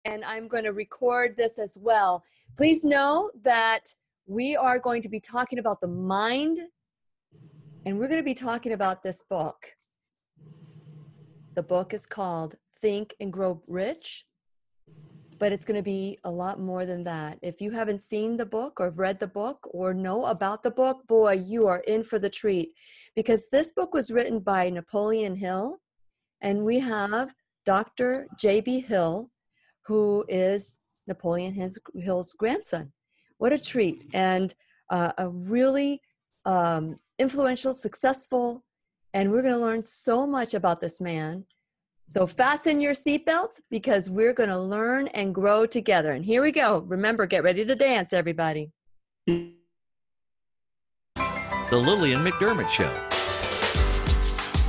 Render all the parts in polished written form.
and I'm going to record this as well. Please know that we are going to be talking about the mind, and we're going to be talking about this book. The book is called Think and Grow Rich, but it's going to be a lot more than that. If you haven't seen the book or read the book or know about the book, boy, you are in for the treat, because this book was written by Napoleon Hill, and we have Dr. J.B. Hill, who is Napoleon Hill's grandson. What a treat. And a really influential, successful, and we're going to learn so much about this man. So fasten your seatbelts, because we're going to learn and grow together. And here we go. Remember, get ready to dance, everybody. The Lillian McDermott Show.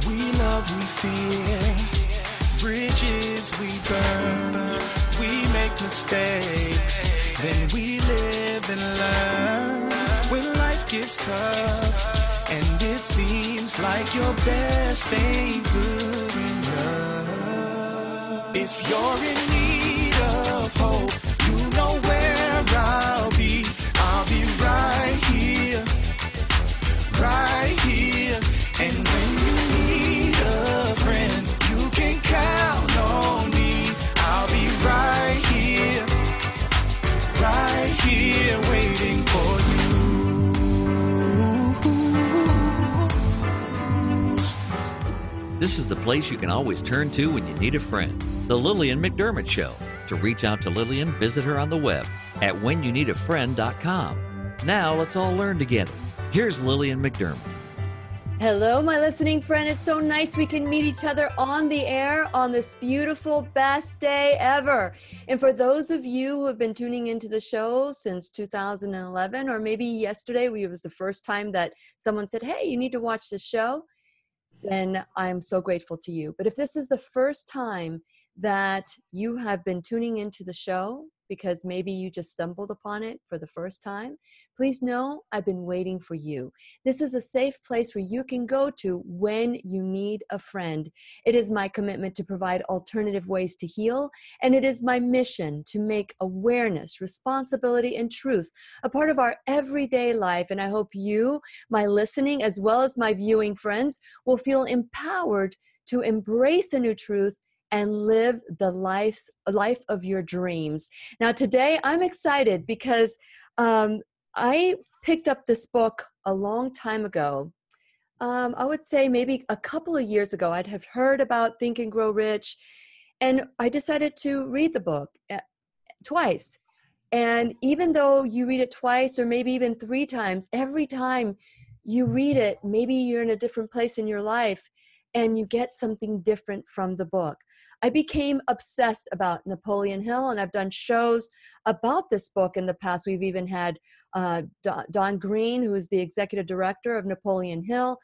We love, we fear, bridges we burn, we make mistakes, then we live and learn. When life gets tough, and it seems like your best ain't good enough. If you're in need of hope, you know where I'll be right here, right here. And when you need a friend, you can count on me. I'll be right here, waiting for you. This is the place you can always turn to when you need a friend. The Lillian McDermott Show. To reach out to Lillian, visit her on the web at whenyouneedafriend.com. Now let's all learn together. Here's Lillian McDermott. Hello, my listening friend. It's so nice we can meet each other on the air on this beautiful, best day ever. And for those of you who have been tuning into the show since 2011, or maybe yesterday, it was the first time that someone said, hey, you need to watch this show, then I'm so grateful to you. But if this is the first time that you have been tuning into the show, because maybe you just stumbled upon it for the first time, please know I've been waiting for you. This is a safe place where you can go to when you need a friend. It is my commitment to provide alternative ways to heal, and it is my mission to make awareness, responsibility, and truth a part of our everyday life. And I hope you, my listening, as well as my viewing friends, will feel empowered to embrace a new truth and live the life of your dreams. Now, today I'm excited because I picked up this book a long time ago. I would say maybe a couple of years ago. I'd have heard about Think and Grow Rich, and I decided to read the book twice. And even though you read it twice or maybe even 3 times, every time you read it, maybe you're in a different place in your life and you get something different from the book. I became obsessed about Napoleon Hill, and I've done shows about this book in the past. We've even had Don Green, who is the executive director of Napoleon Hill,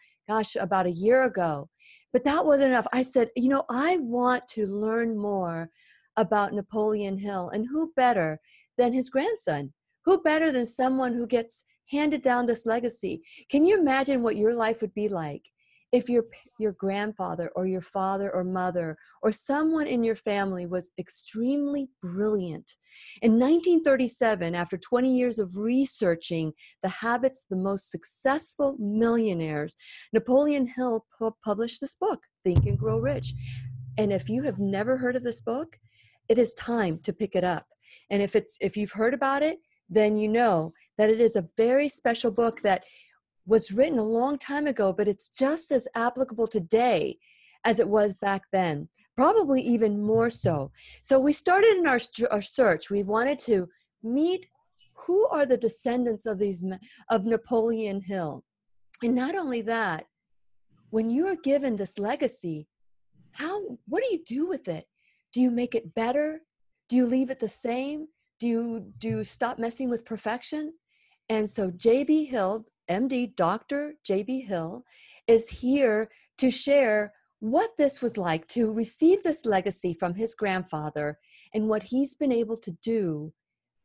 about a year ago. But that wasn't enough. I said, I want to learn more about Napoleon Hill, and who better than his grandson? Who better than someone who gets handed down this legacy? Can you imagine what your life would be like if your grandfather or your father or mother or someone in your family was extremely brilliant? In 1937, after 20 years of researching the habits of the most successful millionaires, Napoleon Hill published this book, Think and Grow Rich. And if you have never heard of this book, it is time to pick it up. And if you've heard about it, then you know that it is a very special book that was written a long time ago, but it's just as applicable today as it was back then, probably even more so. So we started in our search. We wanted to meet who are the descendants of Napoleon Hill. And not only that, when you are given this legacy, what do you do with it? Do you make it better? Do you leave it the same? Do you stop messing with perfection? And so J.B. Hill, MD, Dr. J.B. Hill, is here to share what this was like to receive this legacy from his grandfather and what he's been able to do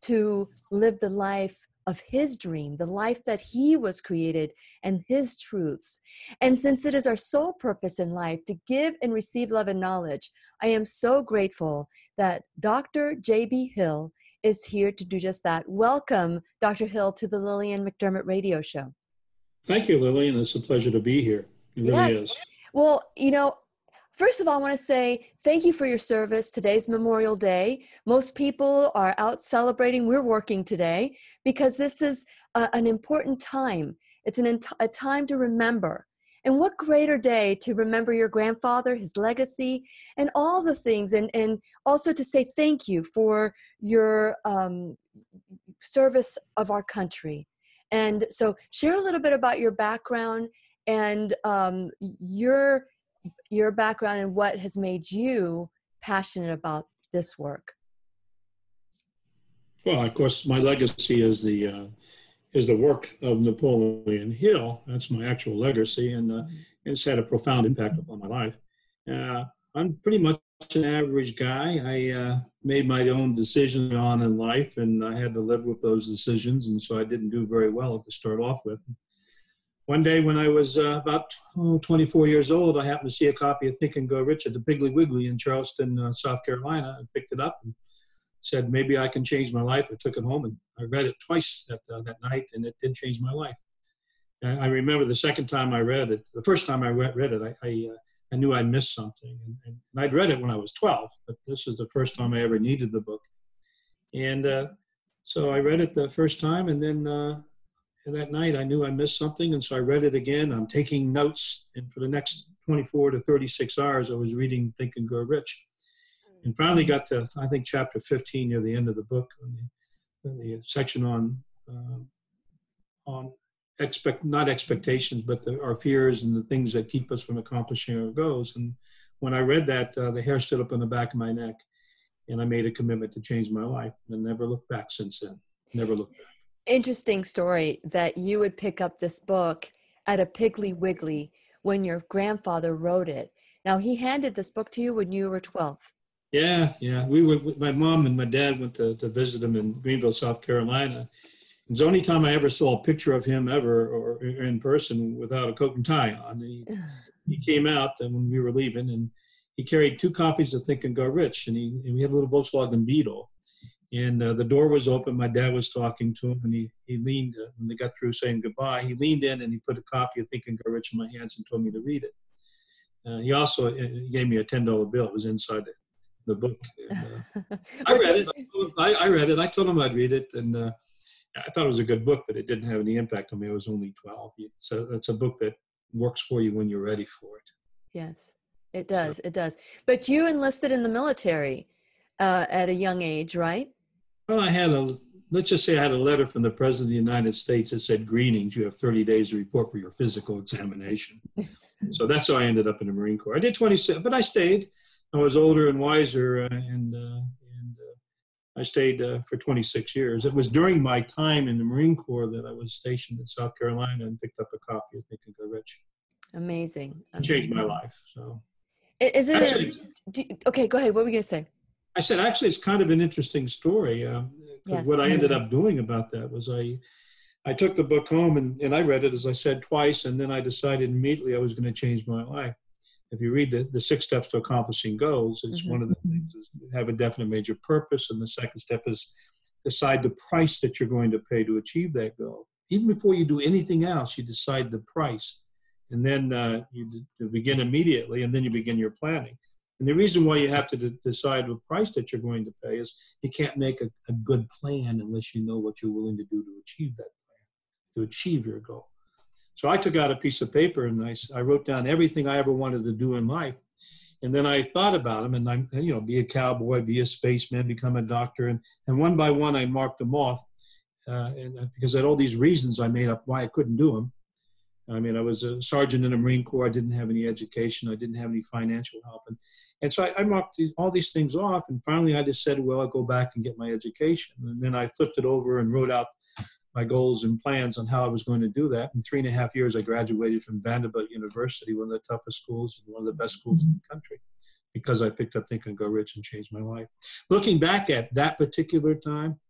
to live the life of his dream, the life that he was created, and his truths. And since it is our sole purpose in life to give and receive love and knowledge, I am so grateful that Dr. J.B. Hill is here to do just that. Welcome, Dr. Hill, to the Lillian McDermott Radio Show. Thank you, Lillian. It's a pleasure to be here. It really is. Well, first of all, I want to say thank you for your service. Today's Memorial Day. Most people are out celebrating. We're working today because this is an important time. It's a time to remember. And what greater day to remember your grandfather, his legacy, and all the things, and also to say thank you for your service of our country. And so share a little bit about your background and your background and what has made you passionate about this work. Well, of course, my legacy is the work of Napoleon Hill. That's my actual legacy, and it's had a profound impact upon my life. I'm pretty much an average guy. I made my own decisions on in life, and I had to live with those decisions, and so I didn't do very well to start off with. One day when I was about 24 years old, I happened to see a copy of Think and Go Rich at the Piggly Wiggly in Charleston, South Carolina. I picked it up and said, maybe I can change my life. I took it home and I read it twice that night, and it did change my life. And I remember the second time I read it, the first time I read it, I knew I missed something. And I'd read it when I was 12, but this is the first time I ever needed the book. And so I read it the first time, and then that night I knew I missed something, and so I read it again. I'm taking notes, and for the next 24 to 36 hours, I was reading Think and Grow Rich. And finally got to, I think, chapter 15 near the end of the book, on the section on not expectations, but our fears and the things that keep us from accomplishing our goals. And when I read that, the hair stood up on the back of my neck, and I made a commitment to change my life, and never looked back since then. Never looked back. Interesting story that you would pick up this book at a Piggly Wiggly when your grandfather wrote it. Now, he handed this book to you when you were 12. Yeah. My mom and my dad went to visit him in Greenville, South Carolina. It's the only time I ever saw a picture of him ever, or in person, without a coat and tie on. He came out when we were leaving, and he carried 2 copies of Think and Go Rich, and we had a little Volkswagen Beetle. And the door was open. My dad was talking to him, and he leaned, when they got through saying goodbye, he leaned in and he put a copy of Think and Go Rich in my hands and told me to read it. He also gave me a $10 bill. It was inside the book. And, I read it. I read it. I told him I'd read it, and I thought it was a good book, but it didn't have any impact on me. I was only 12. So that's a book that works for you when you're ready for it. Yes, it does. It does. But you enlisted in the military at a young age, right? Well, let's just say I had a letter from the President of the United States that said, greetings, you have 30 days to report for your physical examination. So that's how I ended up in the Marine Corps. I did 26, but I stayed. I was older and wiser, and I stayed for 26 years. It was during my time in the Marine Corps that I was stationed in South Carolina and picked up a copy of Think and Go Rich. Amazing. It changed my life. So, is it actually, okay, go ahead. What were you going to say? I said, actually, it's kind of an interesting story. Yes. What I ended up doing about that was I took the book home and I read it, as I said, twice, and then I decided immediately I was going to change my life. If you read the 6 steps to accomplishing goals, it's one of the things is have a definite major purpose, and the second step is decide the price that you're going to pay to achieve that goal. Even before you do anything else, you decide the price, and then you begin immediately, and then you begin your planning. And the reason why you have to decide the price that you're going to pay is you can't make a good plan unless you know what you're willing to do to achieve that plan, to achieve your goal. So I took out a piece of paper and I wrote down everything I ever wanted to do in life. And then I thought about them, and be a cowboy, be a spaceman, become a doctor. And one by one, I marked them off. Because I had all these reasons I made up why I couldn't do them. I mean, I was a sergeant in the Marine Corps. I didn't have any education. I didn't have any financial help. And so I marked all these things off. And finally, I just said, well, I'll go back and get my education. And then I flipped it over and wrote out my goals and plans on how I was going to do that. In 3.5 years, I graduated from Vanderbilt University, one of the toughest schools and one of the best schools in the country, because I picked up Think and Go Rich and changed my life. Looking back at that particular time,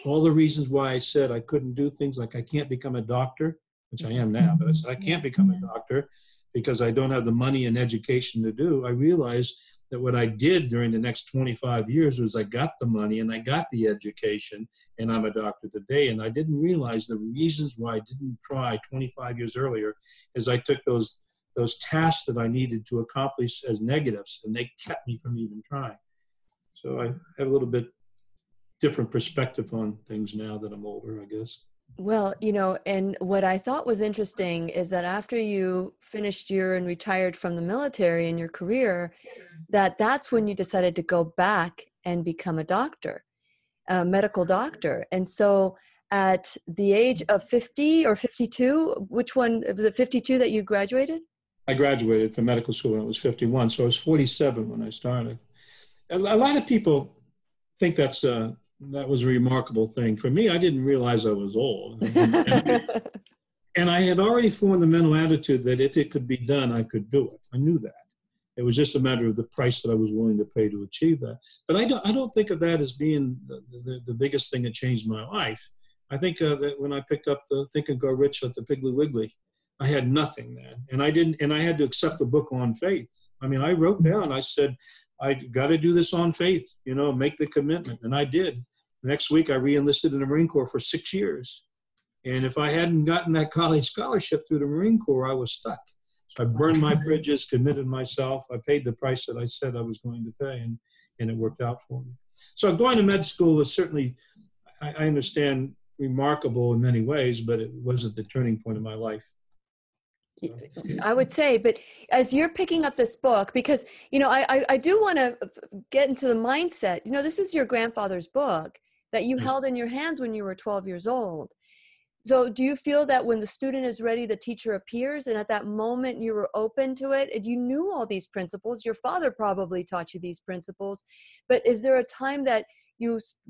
all the reasons why I said I couldn't do things like I can't become a doctor, which I am now, but I said I can't become a doctor because I don't have the money and education to do. I realized that what I did during the next 25 years was I got the money and I got the education, and I'm a doctor today. And I didn't realize the reasons why I didn't try 25 years earlier is I took those tasks that I needed to accomplish as negatives, and they kept me from even trying. So I have a little bit different perspective on things now that I'm older, I guess. Well, and what I thought was interesting is that after you finished and retired from the military in your career, that's when you decided to go back and become a doctor, a medical doctor. And so at the age of 50 or 52, which one, was it 52 that you graduated? I graduated from medical school when I was 51, so I was 47 when I started. A lot of people think that was a remarkable thing. For me, I didn't realize I was old. And I had already formed the mental attitude that if it could be done, I could do it. I knew that. It was just a matter of the price that I was willing to pay to achieve that. But I don't think of that as being the biggest thing that changed my life. I think that when I picked up the Think and Grow Rich at the Piggly Wiggly, I had nothing then. And I had to accept the book on faith. I mean, I wrote down, I said, I got to do this on faith, make the commitment. And I did. The next week, I re-enlisted in the Marine Corps for 6 years. And if I hadn't gotten that college scholarship through the Marine Corps, I was stuck. So I burned my bridges, committed myself. I paid the price that I said I was going to pay, and it worked out for me. So going to med school was certainly, I understand, remarkable in many ways, but it wasn't the turning point of my life. I would say, but as you're picking up this book, because, I do want to get into the mindset, this is your grandfather's book that you held in your hands when you were 12 years old. So do you feel that when the student is ready, the teacher appears, and at that moment you were open to it and you knew all these principles? Your father probably taught you these principles, but is there a time that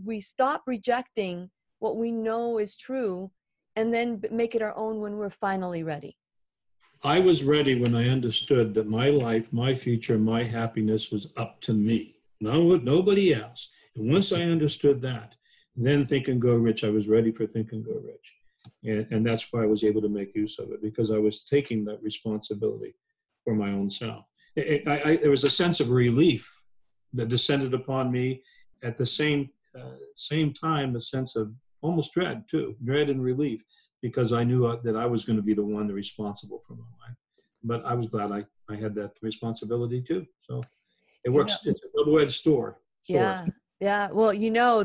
we stop rejecting what we know is true and then make it our own when we're finally ready? I was ready when I understood that my life, my future, my happiness was up to me, nobody else. And once I understood that, then Think and Grow Rich, I was ready for Think and Grow Rich. And that's why I was able to make use of it, because I was taking that responsibility for my own self. There was a sense of relief that descended upon me at the same time, a sense of almost dread too, dread and relief, because I knew that I was going to be the one responsible for my life. But I was glad I had that responsibility too. So it works. It's a double-edged sword. Yeah. Yeah. Well,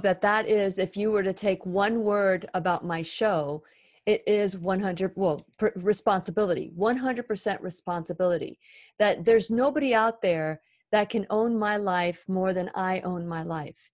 that is, if you were to take one word about my show, it is responsibility, 100% responsibility. That there's nobody out there that can own my life more than I own my life.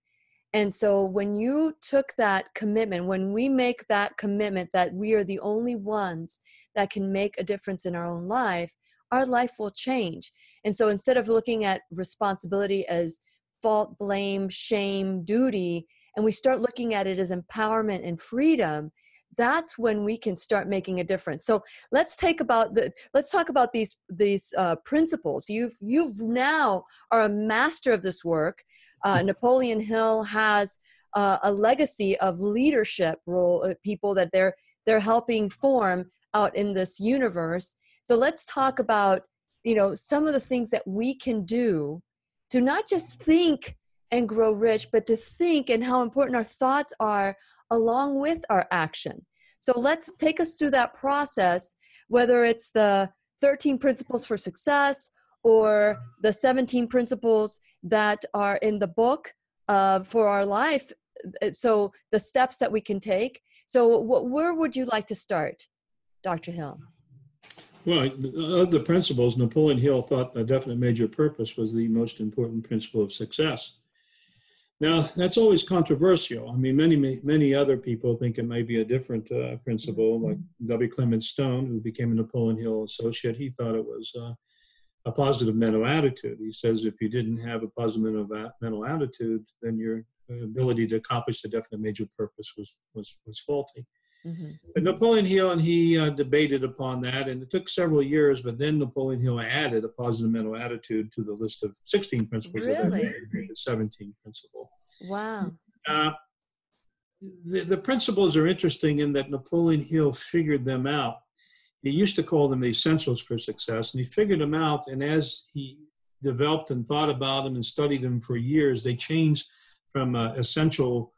And so when you took that commitment, when we make that commitment that we are the only ones that can make a difference in our own life, our life will change. And so instead of looking at responsibility as fault, blame, shame, duty, and we start looking at it as empowerment and freedom, that's when we can start making a difference. So let's talk about these principles. You've now are a master of this work. Napoleon Hill has a legacy of leadership role people that they're helping form out in this universe. So let's talk about some of the things that we can do to not just think and grow rich, but to think and how important our thoughts are along with our action. So let's take us through that process, whether it's the 13 principles for success or the 17 principles that are in the book for our life. So the steps that we can take. So where would you like to start, Dr. Hill? Well, of the principles, Napoleon Hill thought a definite major purpose was the most important principle of success. Now, that's always controversial. I mean, many other people think it might be a different principle, like W. Clement Stone, who became a Napoleon Hill associate. He thought it was a positive mental attitude. He says if you didn't have a positive mental attitude, then your ability to accomplish the definite major purpose was faulty. Mm-hmm. But Napoleon Hill and he debated upon that, and it took several years, but then Napoleon Hill added a positive mental attitude to the list of 16 principles. Really? The 17th principle. Wow. the principles are interesting in that Napoleon Hill figured them out. He used to call them the essentials for success, and he figured them out. And as he developed and thought about them and studied them for years, they changed from essential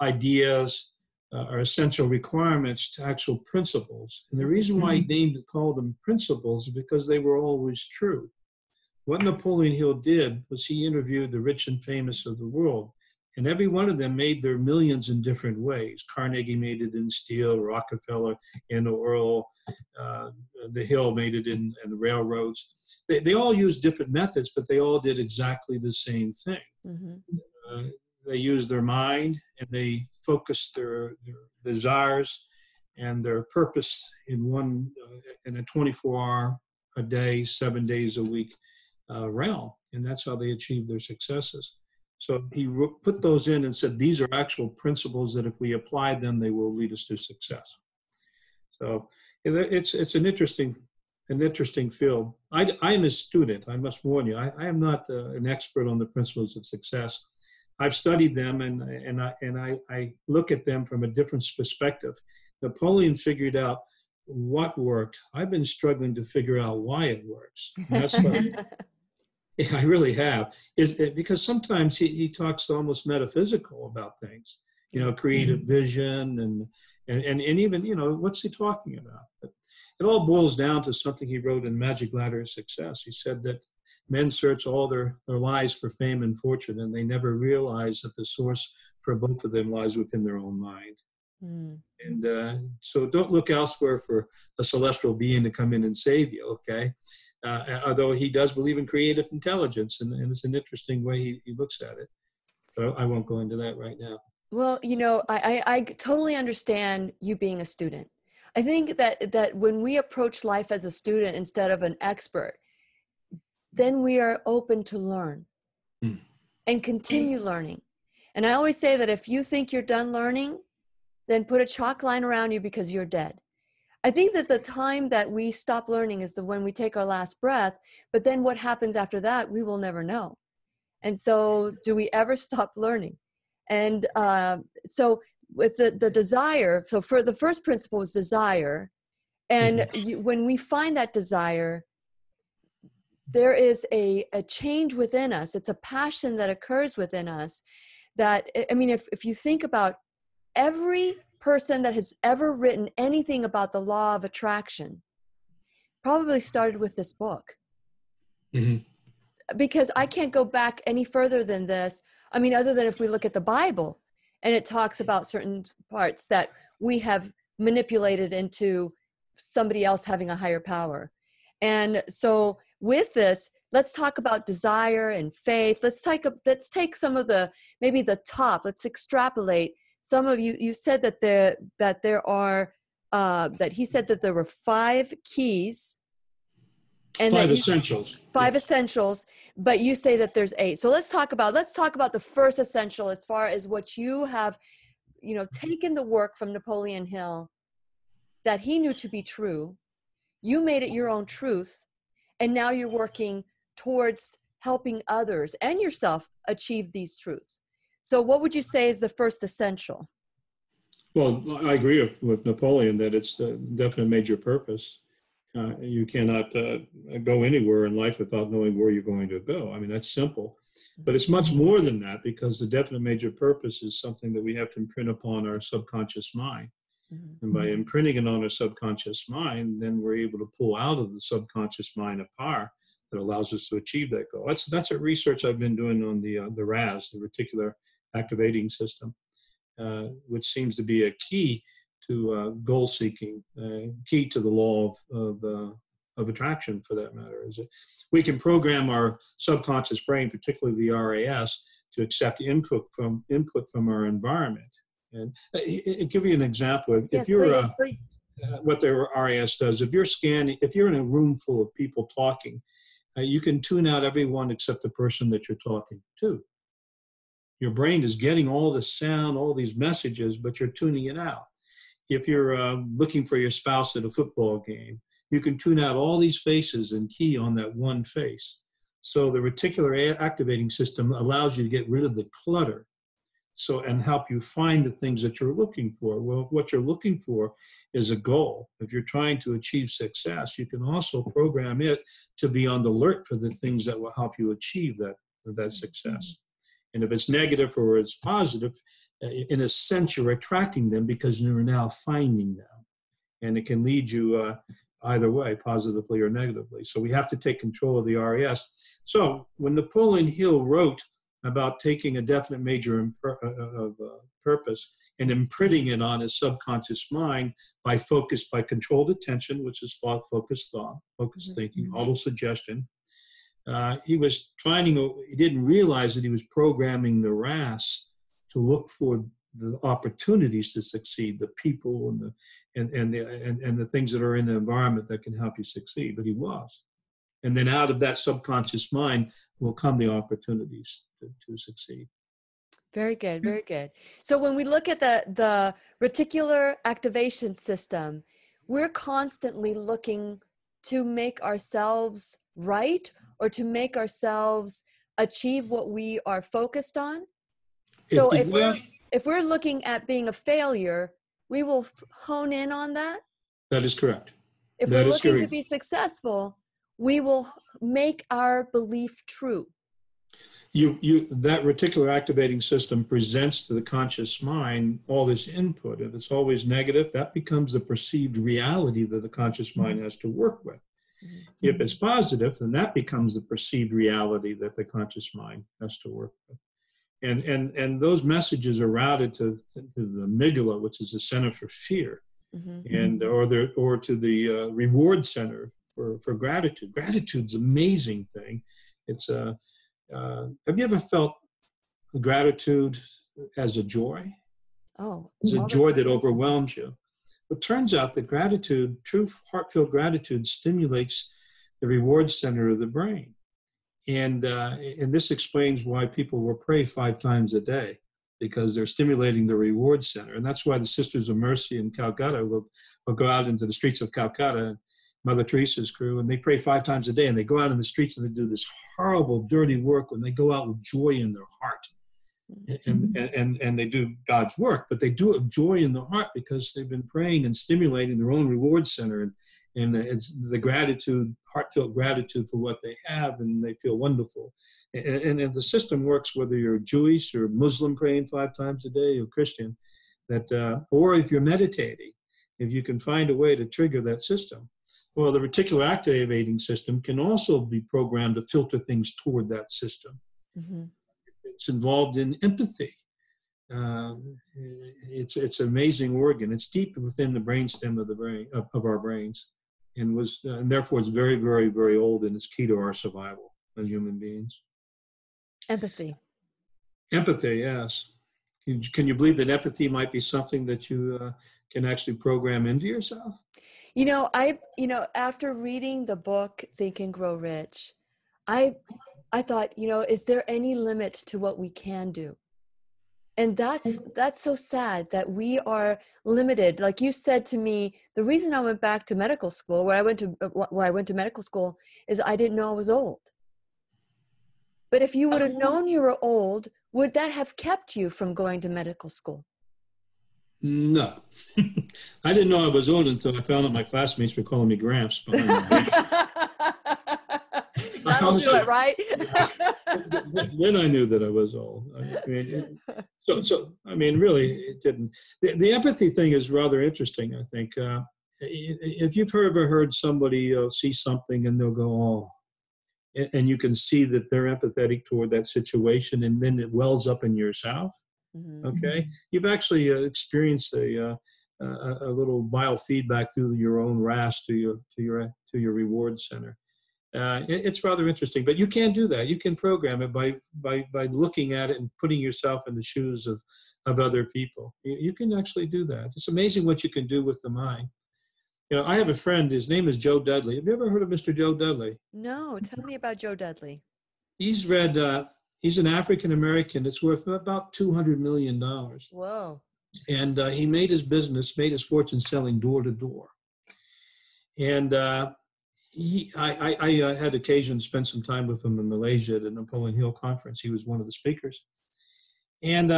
ideas or essential requirements to actual principles. And the reason why he called them principles is because they were always true. What Napoleon Hill did was he interviewed the rich and famous of the world, and every one of them made their millions in different ways. Carnegie made it in steel, Rockefeller in oil, the Hill made it in the railroads. They all used different methods, but they all did exactly the same thing. Mm-hmm. They used their mind, and they focused their desires and their purpose in in a 24-hour a day, 7 days a week realm, and that's how they achieved their successes. So he put those in and said, these are actual principles that if we apply them, they will lead us to success. So it's an interesting field. I am a student. I must warn you, I am not an expert on the principles of success. I've studied them, and I look at them from a different perspective. Napoleon figured out what worked. I've been struggling to figure out why it works. And that's what I really have. Because sometimes he talks almost metaphysical about things, creative vision and even, what's he talking about? But it all boils down to something he wrote in Magic Ladder of Success. He said that men search all their lives for fame and fortune, and they never realize that the source for both of them lies within their own mind. Mm. And so don't look elsewhere for a celestial being to come in and save you, okay? Although he does believe in creative intelligence, and it's an interesting way he looks at it. But I won't go into that right now. Well, I totally understand you being a student. I think that when we approach life as a student instead of an expert, then we are open to learn and continue learning. And I always say that if you think you're done learning, then put a chalk line around you because you're dead. I think that the time that we stop learning is when we take our last breath, but then what happens after that, we will never know. And so do we ever stop learning? And so with the desire, so for the first principle is desire. And when we find that desire, there is a change within us. It's a passion that occurs within us that, I mean, if you think about every person that has ever written anything about the law of attraction probably started with this book. Mm-hmm. Because I can't go back any further than this. I mean, other than if we look at the Bible and it talks about certain parts that we have manipulated into somebody else having a higher power. And so with this, let's talk about desire and faith. Let's take some of maybe the top, let's extrapolate. Some of you said that he said that there were 5 keys. And 5 essentials. 5 essentials, but you say that there's 8. So let's talk about the first essential as far as what you have, taken the work from Napoleon Hill that he knew to be true. You made it your own truth, and now you're working towards helping others and yourself achieve these truths. So what would you say is the first essential? Well, I agree with Napoleon that it's the definite major purpose. You cannot go anywhere in life without knowing where you're going to go. I mean, that's simple. But it's much more than that, because the definite major purpose is something that we have to imprint upon our subconscious mind. Mm-hmm. And by imprinting it on our subconscious mind, then we're able to pull out of the subconscious mind a power that allows us to achieve that goal. That's a research I've been doing on the RAS, the reticular activating system, which seems to be a key to goal seeking, key to the law of attraction, for that matter. Is that we can program our subconscious brain, particularly the RAS, to accept input from our environment. And I'll give you an example. Yes, if you're please. What the RAS does, if you're in a room full of people talking, you can tune out everyone except the person that you're talking to. Your brain is getting all the sound, all these messages, but you're tuning it out. If you're looking for your spouse at a football game, you can tune out all these faces and key on that one face. So the reticular activating system allows you to get rid of the clutter and help you find the things that you're looking for. Well, if what you're looking for is a goal, if you're trying to achieve success, you can also program it to be on the alert for the things that will help you achieve that success. And if it's negative or it's positive, in a sense, you're attracting them because you're now finding them. And it can lead you either way, positively or negatively. So we have to take control of the RAS. So when Napoleon Hill wrote about taking a definite major of purpose and imprinting it on his subconscious mind by controlled attention, which is focused thought, focused thinking, autosuggestion, he didn't realize that he was programming the RAS to look for the opportunities to succeed, the people and the things that are in the environment that can help you succeed. But he was. And then out of that subconscious mind will come the opportunities to succeed. Very good, very good. So when we look at the reticular activation system, we're constantly looking to make ourselves right or to make ourselves achieve what we are focused on. So if we're looking at being a failure, we will hone in on that. That is correct. If we're looking to be successful, we will make our belief true. That reticular activating system presents to the conscious mind all this input. If it's always negative, that becomes the perceived reality that the conscious mind has to work with. If it's positive, then that becomes the perceived reality that the conscious mind has to work with. And those messages are routed to the amygdala, which is the center for fear, or to the reward center for gratitude. Gratitude's an amazing thing. It's have you ever felt gratitude as a joy? Oh, it's a joy that overwhelms you. It turns out that gratitude, true heartfelt gratitude, stimulates the reward center of the brain. And this explains why people will pray 5 times a day, because they're stimulating the reward center. And that's why the Sisters of Mercy in Calcutta will go out into the streets of Calcutta, Mother Teresa's crew, and they pray 5 times a day. And they go out in the streets and they do this horrible, dirty work when they go out with joy in their heart. And they do God's work, but they do it with joy in their heart because they've been praying and stimulating their own reward center. And it's the gratitude, heartfelt gratitude for what they have, and they feel wonderful. And the system works whether you're Jewish or Muslim praying 5 times a day or Christian, or if you're meditating, if you can find a way to trigger that system. Well, the reticular activating system can also be programmed to filter things toward that system. It's involved in empathy. It's an amazing organ. It's deep within the brainstem of the brain of our brains, and therefore it's very, very, very old, and it's key to our survival as human beings. Empathy, yes. Can you believe that empathy might be something that you can actually program into yourself? After reading the book Think and Grow Rich, I thought, is there any limit to what we can do? And that's so sad that we are limited. Like you said to me, the reason I went back to medical school, where I went to medical school, is I didn't know I was old. But if you would have known you were old, would that have kept you from going to medical school? No. I didn't know I was old until I found out my classmates were calling me Gramps behind my back. That'll do it, right? Then I knew that I was old. Really, it didn't. The empathy thing is rather interesting, I think. If you've ever heard somebody see something and they'll go, oh, and you can see that they're empathetic toward that situation, and then it wells up in yourself. Okay, you've actually experienced a little biofeedback through your own RAS to your reward center. It's rather interesting, but you can do that. You can program it by looking at it and putting yourself in the shoes of other people. You can actually do that. It's amazing what you can do with the mind. I have a friend. His name is Joe Dudley. Have you ever heard of Mr. Joe Dudley? No. Tell me about Joe Dudley. He's an African American. It's worth about $200 million. Whoa. And he made his fortune selling door to door. And I had occasion to spend some time with him in Malaysia at the Napoleon Hill conference. He was one of the speakers. And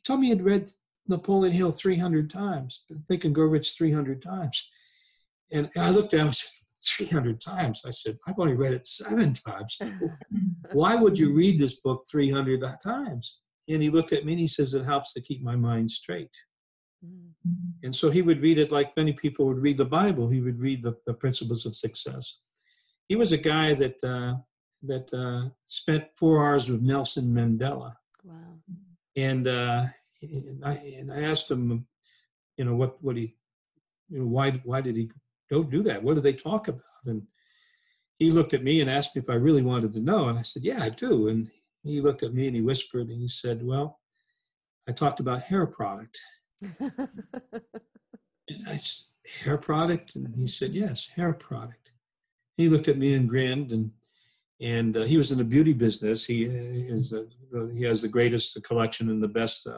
told me he'd read Napoleon Hill 300 times, Think and Grow Rich 300 times. And I looked at him and said, 300 times? I said, I've only read it 7 times. Why would you read this book 300 times? And he looked at me and he says, it helps to keep my mind straight. And so he would read it like many people would read the Bible. He would read the principles of success. He was a guy that spent 4 hours with Nelson Mandela. Wow. And I asked him, why did he go do that? What did they talk about? And he looked at me and asked me if I really wanted to know. And I said, yeah, I do. And he looked at me and he whispered and he said, well, I talked about hair product. And I said, hair product? And he said, yes, hair product. He looked at me and grinned, and he was in the beauty business. He has the greatest collection and the best,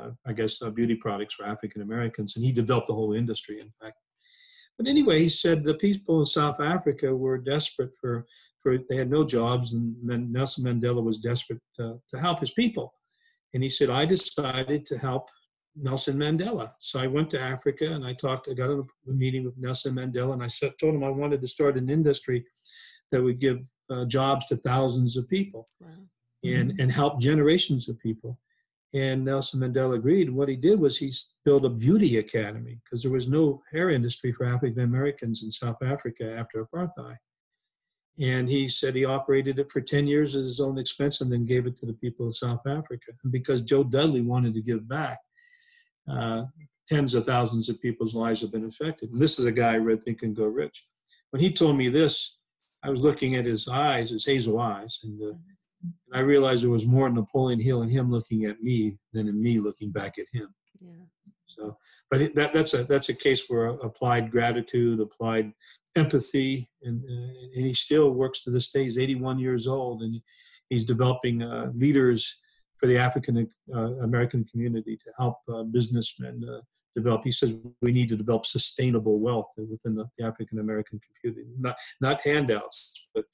beauty products for African Americans, and he developed the whole industry, in fact. But anyway, he said the people in South Africa were desperate for they had no jobs, and Nelson Mandela was desperate to help his people. And he said, I decided to help Nelson Mandela. So I went to Africa and I got a meeting with Nelson Mandela, and I told him I wanted to start an industry that would give jobs to thousands of people. Wow. and help generations of people. And Nelson Mandela agreed. What he did was he built a beauty academy because there was no hair industry for African Americans in South Africa after apartheid. And he said he operated it for 10 years at his own expense and then gave it to the people of South Africa. And because Joe Dudley wanted to give back, tens of thousands of people's lives have been affected. And this is a guy I read Think and Go Rich. When he told me this, I was looking at his eyes, his hazel eyes, and I realized there was more Napoleon Hill in him looking at me than in me looking back at him. Yeah. So, but that's a case where applied gratitude, applied empathy, and he still works to this day. He's 81 years old, and he's developing leaders for the African American community to help businessmen develop. He says we need to develop sustainable wealth within the African American community, not handouts, but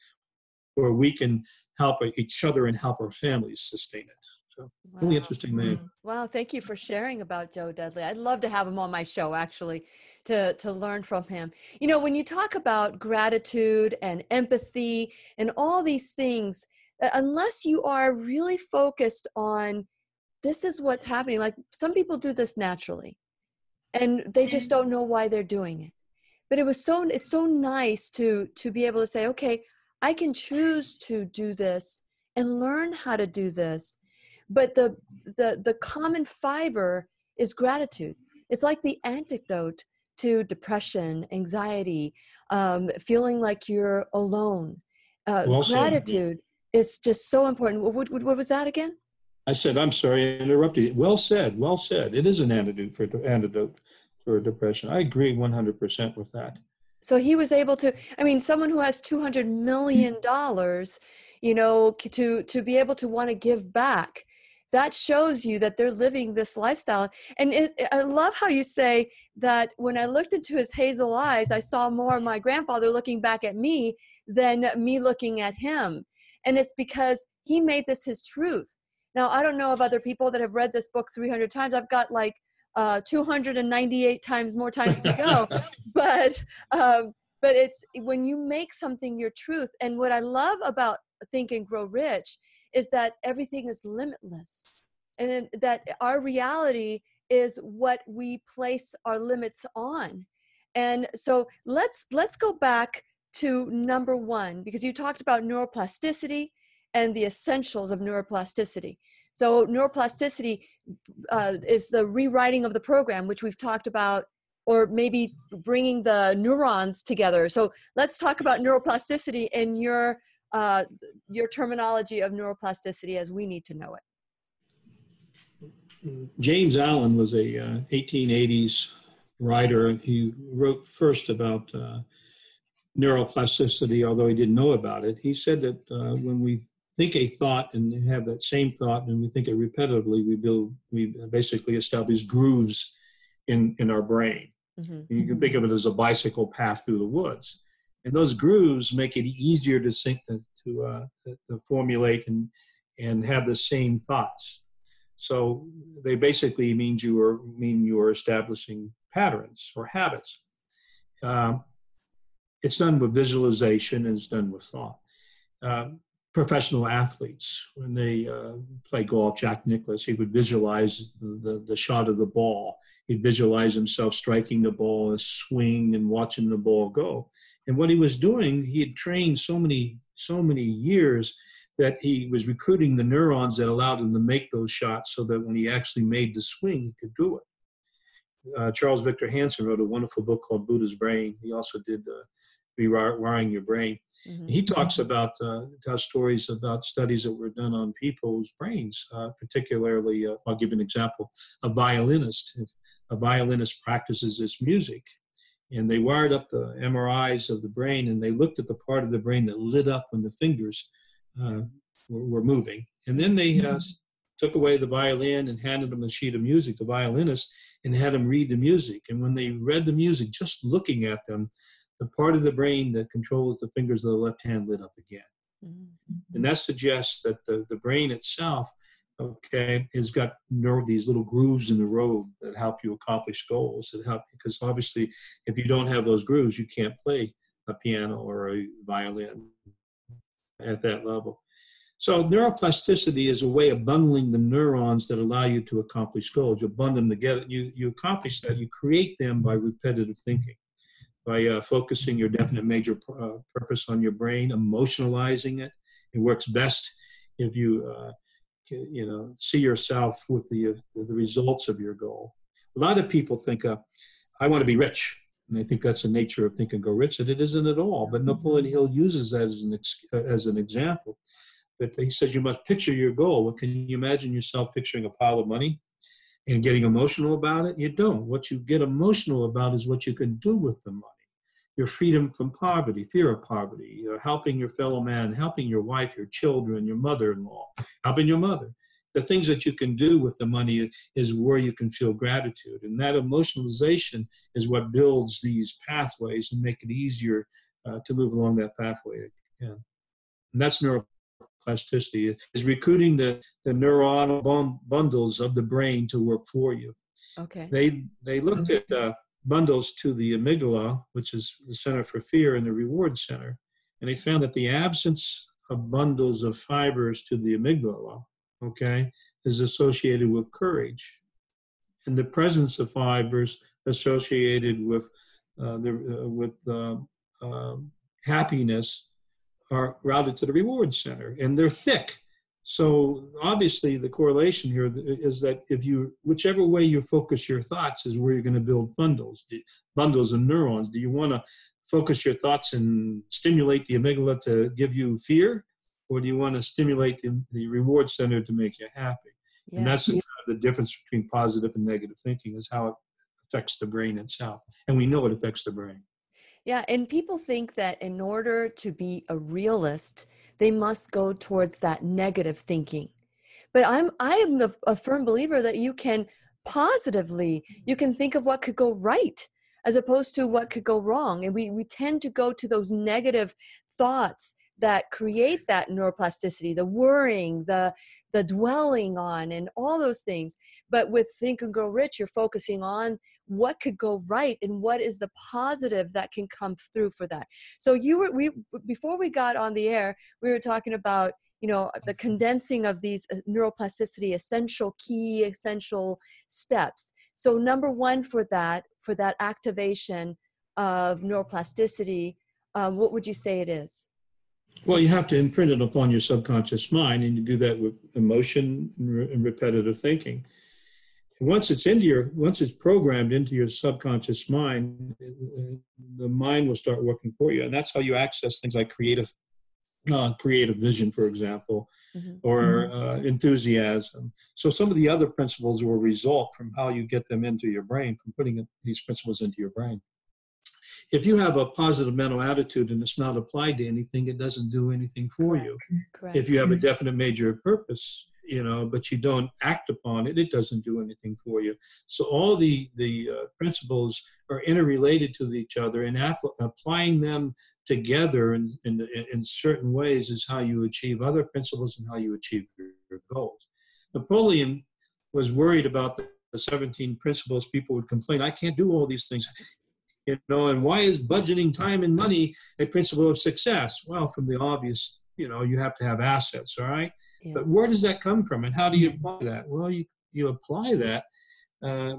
where we can help each other and help our families sustain it. So, wow. Really interesting man. Wow, thank you for sharing about Joe Dudley. I'd love to have him on my show, actually, to learn from him. You know, when you talk about gratitude and empathy and all these things, unless you are really focused on this is what's happening, like some people do this naturally, and they just don't know why they're doing it. But it's so nice to be able to say, okay, I can choose to do this and learn how to do this. But the common fiber is gratitude. It's like the antidote to depression, anxiety, feeling like you're alone. Gratitude is just so important. What was that again? I said, I'm sorry, I interrupted you. Well said, well said. It is an antidote for depression. I agree 100% with that. So he was able to, I mean, someone who has $200 million, you know, to be able to want to give back, that shows you that they're living this lifestyle. And I love how you say that when I looked into his hazel eyes, I saw more of my grandfather looking back at me than me looking at him. And it's because he made this his truth. Now, I don't know of other people that have read this book 300 times. I've got like 298 times more times to go. But it's when you make something your truth. And what I love about Think and Grow Rich is that everything is limitless, and that our reality is what we place our limits on. And so let's go back to number one, because you talked about neuroplasticity and the essentials of neuroplasticity. So neuroplasticity is the rewriting of the program, which we've talked about, or maybe bringing the neurons together. So let's talk about neuroplasticity in your terminology of neuroplasticity as we need to know it. James Allen was a 1880s writer, and he wrote first about neuroplasticity, although he didn't know about it. He said that when we think a thought and have that same thought and we think it repetitively, we basically establish grooves in our brain. Mm-hmm. You can think of it as a bicycle path through the woods. And those grooves make it easier to think, to formulate and have the same thoughts. So they basically mean you are establishing patterns or habits. It's done with visualization and it's done with thought. Professional athletes, when they play golf, Jack Nicklaus, he would visualize the shot of the ball. He'd visualize himself striking the ball, and swing, and watching the ball go. And what he was doing, he had trained so many years that he was recruiting the neurons that allowed him to make those shots, so that when he actually made the swing, he could do it. Charles Victor Hansen wrote a wonderful book called Buddha's Brain. He also did Rewiring Your Brain. Mm-hmm. He talks about tells stories about studies that were done on people's brains, particularly, I'll give an example, a violinist. If a violinist practices this music, and they wired up the MRIs of the brain, and they looked at the part of the brain that lit up when the fingers were moving. And then they took away the violin and handed them a sheet of music, the violinist, and had them read the music. And when they read the music, just looking at them, the part of the brain that controls the fingers of the left hand lit up again. Mm-hmm. And that suggests that the brain itself, okay, has got these little grooves in the road that help you accomplish goals. That help, because obviously, if you don't have those grooves, you can't play a piano or a violin at that level. So neuroplasticity is a way of bundling the neurons that allow you to accomplish goals. You bundle them together. You accomplish that. You create them by repetitive thinking, by focusing your definite major purpose on your brain, emotionalizing it. It works best if you see yourself with the results of your goal. A lot of people think, I want to be rich. And I think that's the nature of Think and Grow Rich, and it isn't at all. But Napoleon Hill uses that as an example. But he says you must picture your goal. Well, can you imagine yourself picturing a pile of money and getting emotional about it? You don't. What you get emotional about is what you can do with the money. Your freedom from poverty, fear of poverty, helping your fellow man, helping your wife, your children, your mother-in-law, helping your mother. The things that you can do with the money is where you can feel gratitude. And that emotionalization is what builds these pathways and make it easier to move along that pathway again. And that's neuroplasticity, is recruiting the neuronal bundles of the brain to work for you. Okay. They looked at bundles to the amygdala, which is the center for fear, and the reward center. And they found that the absence of bundles of fibers to the amygdala, okay, is associated with courage. And the presence of fibers associated with happiness are routed to the reward center, and they're thick. So obviously the correlation here is that whichever way you focus your thoughts is where you're going to build bundles of neurons. Do you want to focus your thoughts and stimulate the amygdala to give you fear? Or do you want to stimulate the reward center to make you happy? Yeah. And that's the difference between positive and negative thinking, is how it affects the brain itself. And we know it affects the brain. Yeah, and people think that in order to be a realist, they must go towards that negative thinking. But I am a firm believer that you can think of what could go right as opposed to what could go wrong. And we tend to go to those negative thoughts that create that neuroplasticity, the worrying, the dwelling on, and all those things. But with Think and Grow Rich, you're focusing on what could go right and what is the positive that can come through for that. So before we got on the air, we were talking about, the condensing of these neuroplasticity essential steps. So number one for that activation of neuroplasticity, what would you say it is? Well, you have to imprint it upon your subconscious mind, and you do that with emotion and repetitive thinking. And once it's programmed into your subconscious mind, the mind will start working for you, and that's how you access things like creative vision, for example, mm-hmm. or enthusiasm. So some of the other principles will result from how you get them into your brain, from putting these principles into your brain. If you have a positive mental attitude and it's not applied to anything, it doesn't do anything for you. Correct. If you have a definite major purpose, but you don't act upon it, it doesn't do anything for you. So all the principles are interrelated to each other, and applying them together in certain ways is how you achieve other principles and how you achieve your goals. Napoleon was worried about the 17 principles, people would complain, I can't do all these things. And why is budgeting time and money a principle of success? Well, from the obvious, you have to have assets, all right? Yeah. But where does that come from, and how do you apply that? Well, you apply that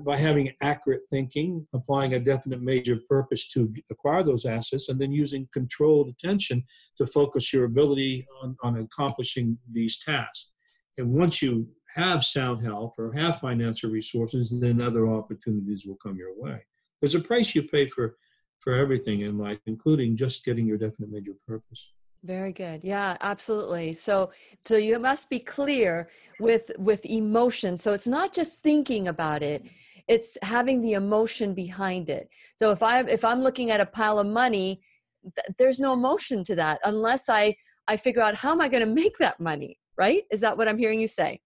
by having accurate thinking, applying a definite major purpose to acquire those assets, and then using controlled attention to focus your ability on accomplishing these tasks. And once you have sound health or have financial resources, then other opportunities will come your way. There's a price you pay for everything in life, including just getting your definite major purpose. Very good. Yeah, absolutely. So you must be clear with emotion. So it's not just thinking about it, it's having the emotion behind it. So if I'm looking at a pile of money, there's no emotion to that unless I figure out how am I going to make that money, right? Is that what I'm hearing you say?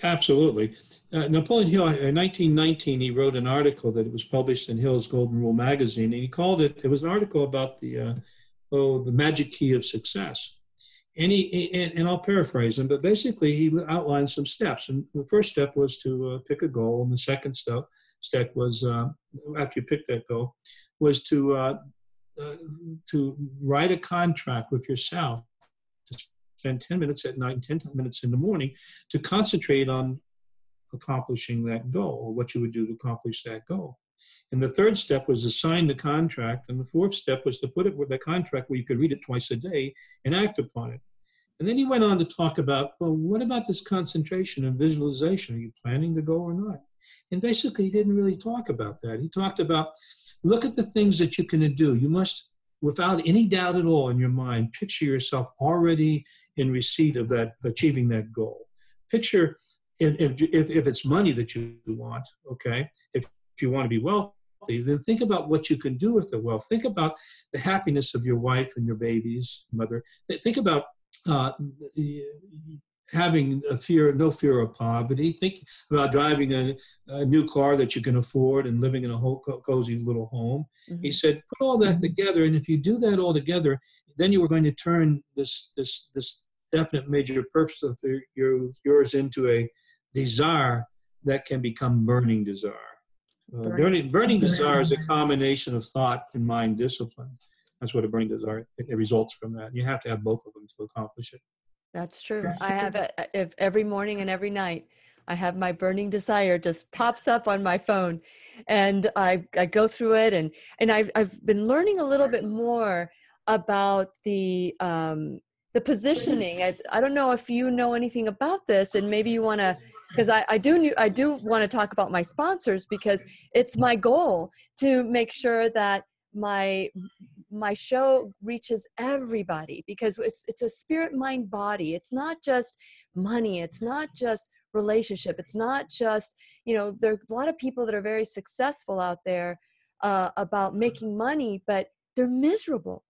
Absolutely. Napoleon Hill, in 1919, he wrote an article that was published in Hill's Golden Rule magazine, and he called it was an article about the magic key of success. And I'll paraphrase him, but basically he outlined some steps. And the first step was to pick a goal, and the second step was, after you pick that goal, was to write a contract with yourself, spend 10 minutes at night and 10 minutes in the morning to concentrate on accomplishing that goal, or what you would do to accomplish that goal. And the third step was to sign the contract. And the fourth step was to put it with the contract where you could read it twice a day and act upon it. And then he went on to talk about, well, what about this concentration and visualization? Are you planning to go or not? And basically, he didn't really talk about that. He talked about, look at the things that you can do. You must, without any doubt at all in your mind, picture yourself already in receipt of that, achieving that goal. Picture if it's money that you want, okay, if you want to be wealthy, then think about what you can do with the wealth. Think about the happiness of your wife and your baby's mother. Think about having no fear of poverty. Think about driving a new car that you can afford and living in a whole cozy little home. Mm-hmm. He said, put all that together, and if you do that all together, then you are going to turn this definite major purpose of yours into a desire that can become burning desire. Burning desire is a combination of thought and mind discipline. That's what a burning desire, it results from that. You have to have both of them to accomplish it. That's true. I have it every morning and every night. I have my burning desire just pops up on my phone, and I go through it, and I've been learning a little bit more about the positioning. I don't know if you know anything about this, and maybe you want to, because I do want to talk about my sponsors, because it's my goal to make sure that my show reaches everybody, because it's a spirit, mind, body. It's not just money. It's not just relationship. It's not just, there are a lot of people that are very successful out there about making money, but they're miserable.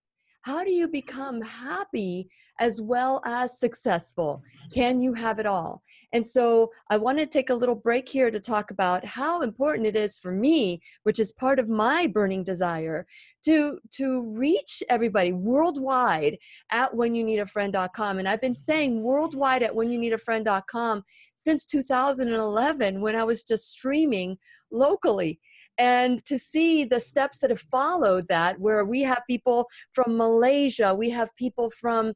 How do you become happy as well as successful? Can you have it all? And so I want to take a little break here to talk about how important it is for me, which is part of my burning desire, to reach everybody worldwide at whenyounneedafriend.com. And I've been saying worldwide at whenyounneedafriend.com since 2011, when I was just streaming locally. And to see the steps that have followed that, where we have people from Malaysia, we have people from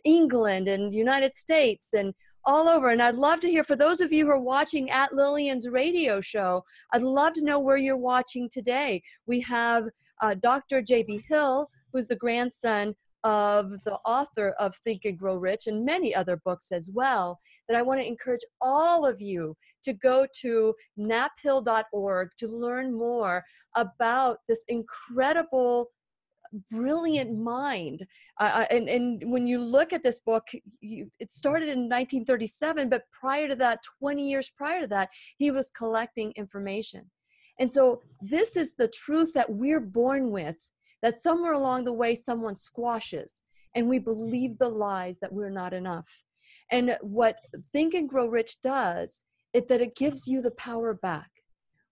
England and the United States and all over. And I'd love to hear, for those of you who are watching at Lillian's radio show, I'd love to know where you're watching today. We have Dr. J.B. Hill, who's the grandson of the author of Think and Grow Rich and many other books as well, that I want to encourage all of you to go to naphill.org to learn more about this incredible, brilliant mind. And when you look at this book, it started in 1937, but prior to that, 20 years prior to that, he was collecting information. And so this is the truth that we're born with, that somewhere along the way, someone squashes, and we believe the lies that we're not enough. And what Think and Grow Rich does is that it gives you the power back,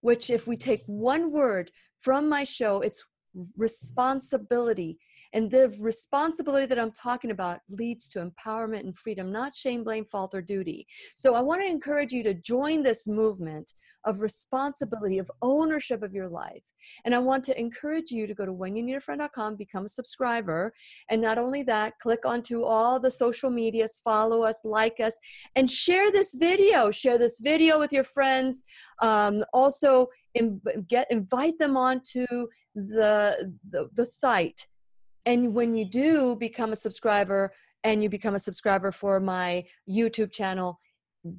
which, if we take one word from my show, it's responsibility. And the responsibility that I'm talking about leads to empowerment and freedom, not shame, blame, fault, or duty. So I want to encourage you to join this movement of responsibility, of ownership of your life. And I want to encourage you to go to whenyouneedafriend.com, become a subscriber. And not only that, click onto all the social medias, follow us, like us, and share this video. Share this video with your friends. Also, invite them onto the site. And when you do become a subscriber, and you become a subscriber for my YouTube channel,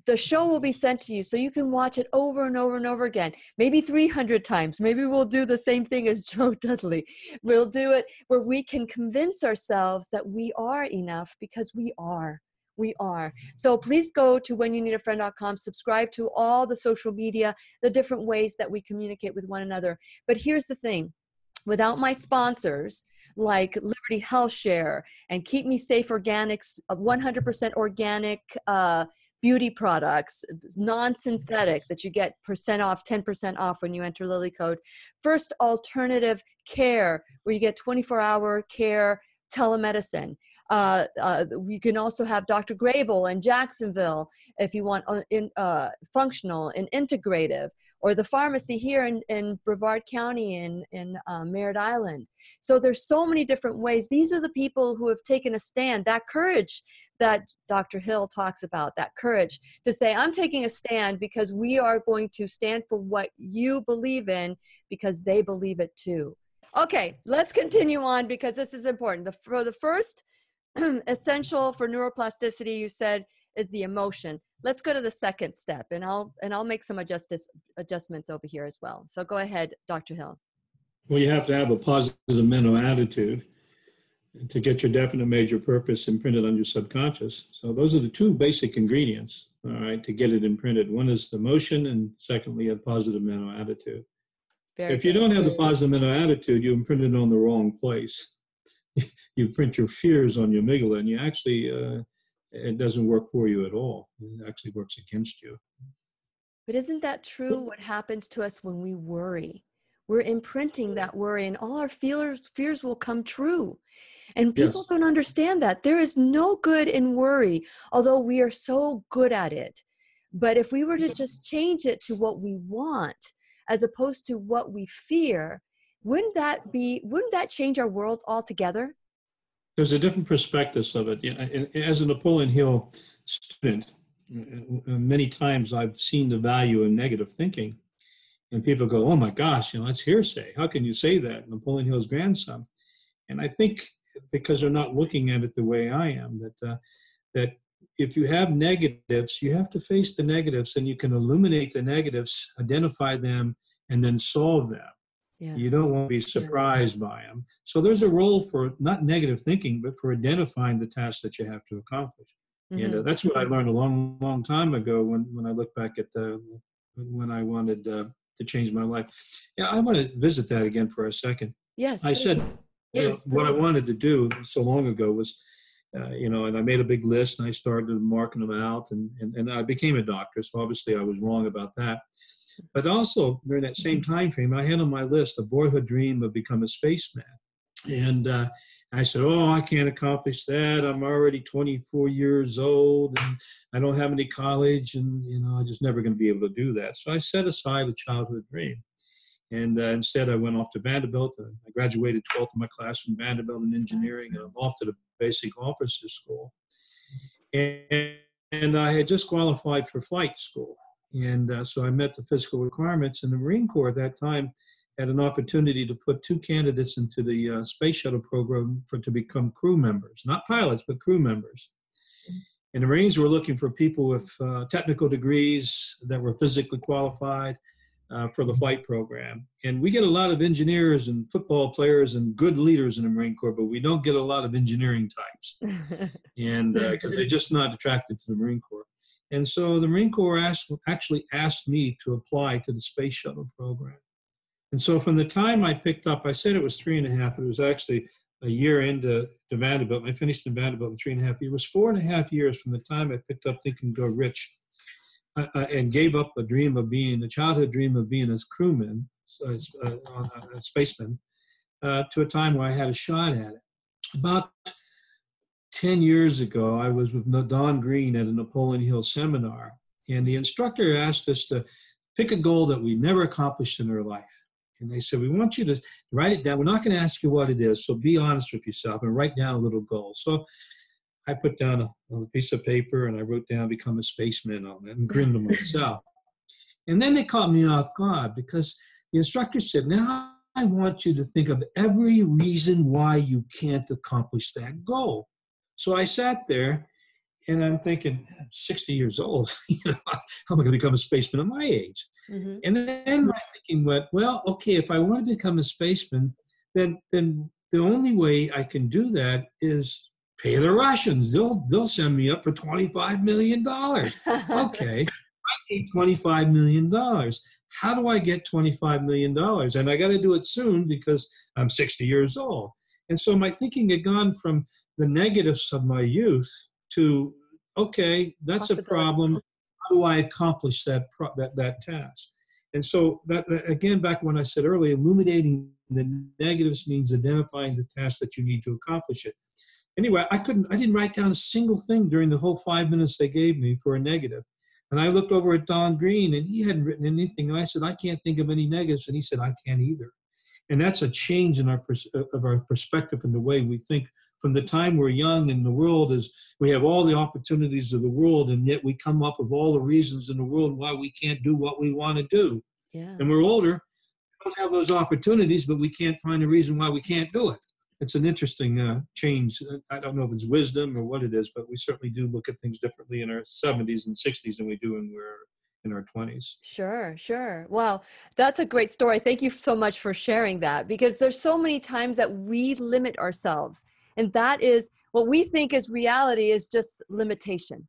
the show will be sent to you so you can watch it over and over and over again, maybe 300 times. Maybe we'll do the same thing as Joe Dudley. We'll do it where we can convince ourselves that we are enough, because we are. We are. So please go to whenyouneedafriend.com, subscribe to all the social media, the different ways that we communicate with one another. But here's the thing. Without my sponsors like Liberty Health Share and Keep Me Safe Organics, 100% organic beauty products, non-synthetic, that you get % off, 10% off when you enter Lily code. First Alternative Care, where you get 24-hour care, telemedicine. You can also have Dr. Grable in Jacksonville if you want functional and integrative, or the pharmacy here in Brevard County in Merritt Island. So there's so many different ways. These are the people who have taken a stand, that courage that Dr. Hill talks about, that courage to say, I'm taking a stand because we are going to stand for what you believe in, because they believe it too. Okay, let's continue on, because this is important. For the first essential for neuroplasticity, you said, is the emotion. Let's go to the second step, and I'll make some adjustments over here as well. So go ahead, Dr. Hill. Well, you have to have a positive mental attitude to get your definite major purpose imprinted on your subconscious. So those are the two basic ingredients, all right, to get it imprinted. One is the emotion, and secondly, a positive mental attitude. If you don't have the positive mental attitude, you imprint it on the wrong place. You print your fears on your amygdala, and you actually, it doesn't work for you at all. It actually works against you. But isn't that true what happens to us when we worry? We're imprinting that worry, and all our fears will come true. And people don't understand that. There is no good in worry, although we are so good at it. But if we were to just change it to what we want, as opposed to what we fear, wouldn't that change our world altogether? There's a different perspectives of it. As a Napoleon Hill student, many times I've seen the value in negative thinking. And people go, oh my gosh, that's hearsay. How can you say that? Napoleon Hill's grandson. And I think because they're not looking at it the way I am, that if you have negatives, you have to face the negatives, and you can illuminate the negatives, identify them, and then solve them. Yeah. You don't want to be surprised by them. So there's a role for not negative thinking, but for identifying the tasks that you have to accomplish. Mm-hmm. And that's what I learned a long, long time ago when I look back at when I wanted to change my life. Yeah, I want to visit that again for a second. Yes. I said what I wanted to do so long ago was, and I made a big list, and I started marking them out, and I became a doctor. So obviously I was wrong about that. But also during that same time frame, I had on my list a boyhood dream of becoming a spaceman. And I said, I can't accomplish that. I'm already 24 years old, and I don't have any college, and, I'm just never going to be able to do that. So I set aside a childhood dream. And instead, I went off to Vanderbilt. I graduated 12th in my class from Vanderbilt in engineering, and I'm off to the basic officer school. And I had just qualified for flight school. And so I met the physical requirements, and the Marine Corps at that time had an opportunity to put 2 candidates into the space shuttle program to become crew members, not pilots, but crew members. And the Marines were looking for people with technical degrees that were physically qualified for the flight program. And we get a lot of engineers and football players and good leaders in the Marine Corps, but we don't get a lot of engineering types, and because they're just not attracted to the Marine Corps. And so the Marine Corps actually asked me to apply to the space shuttle program. And so from the time I picked up, I said it was 3.5. It was actually a year into Vanderbilt. I finished in Vanderbilt in 3.5 years. It was 4.5 years from the time I picked up Think and Grow Rich and gave up a childhood dream of being a crewman, a spaceman, to a time where I had a shot at it. About 10 years ago, I was with Don Green at a Napoleon Hill seminar, and the instructor asked us to pick a goal that we never accomplished in our life. And they said, we want you to write it down. We're not going to ask you what it is, so be honest with yourself and write down a little goal. So I put down a piece of paper and I wrote down become a spaceman on it and grinned to myself. And then they caught me off guard because the instructor said, now I want you to think of every reason why you can't accomplish that goal. So I sat there and I'm thinking, I'm 60 years old, how am I going to become a spaceman at my age? Mm-hmm. And then my thinking went, well, okay, if I want to become a spaceman, then the only way I can do that is pay the Russians. They'll send me up for $25 million. Okay, I need $25 million. How do I get $25 million? And I got to do it soon because I'm 60 years old. And so my thinking had gone from the negatives of my youth to, okay, that's a problem. How do I accomplish that task? And so that again, back when I said earlier, illuminating the negatives means identifying the task that you need to accomplish it. Anyway, I didn't write down a single thing during the whole 5 minutes they gave me for a negative. And I looked over at Don Green and he hadn't written anything. And I said, I can't think of any negatives. And he said, I can't either. And that's a change in our perspective and the way we think. From the time we're young and the world is, we have all the opportunities of the world, and yet we come up with all the reasons in the world why we can't do what we want to do. Yeah. And we're older, we don't have those opportunities, but we can't find a reason why we can't do it. It's an interesting change. I don't know if it's wisdom or what it is, but we certainly do look at things differently in our 70s and 60s than we do when we're in our 20s. Sure. Wow. That's a great story. Thank you so much for sharing that, because there's so many times that we limit ourselves. And that is what we think is reality is just limitation.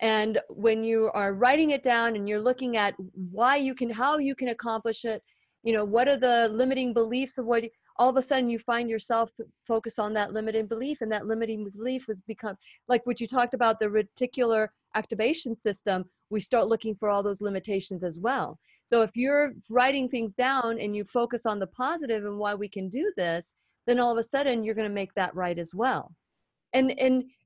And when you are writing it down and you're looking at how you can accomplish it, what are the limiting beliefs of what all of a sudden you find yourself focus on that limiting belief, and that limiting belief has become like what you talked about, the reticular activation system. We start looking for all those limitations as well. So if you're writing things down and you focus on the positive and why we can do this, then all of a sudden you're going to make that right as well. And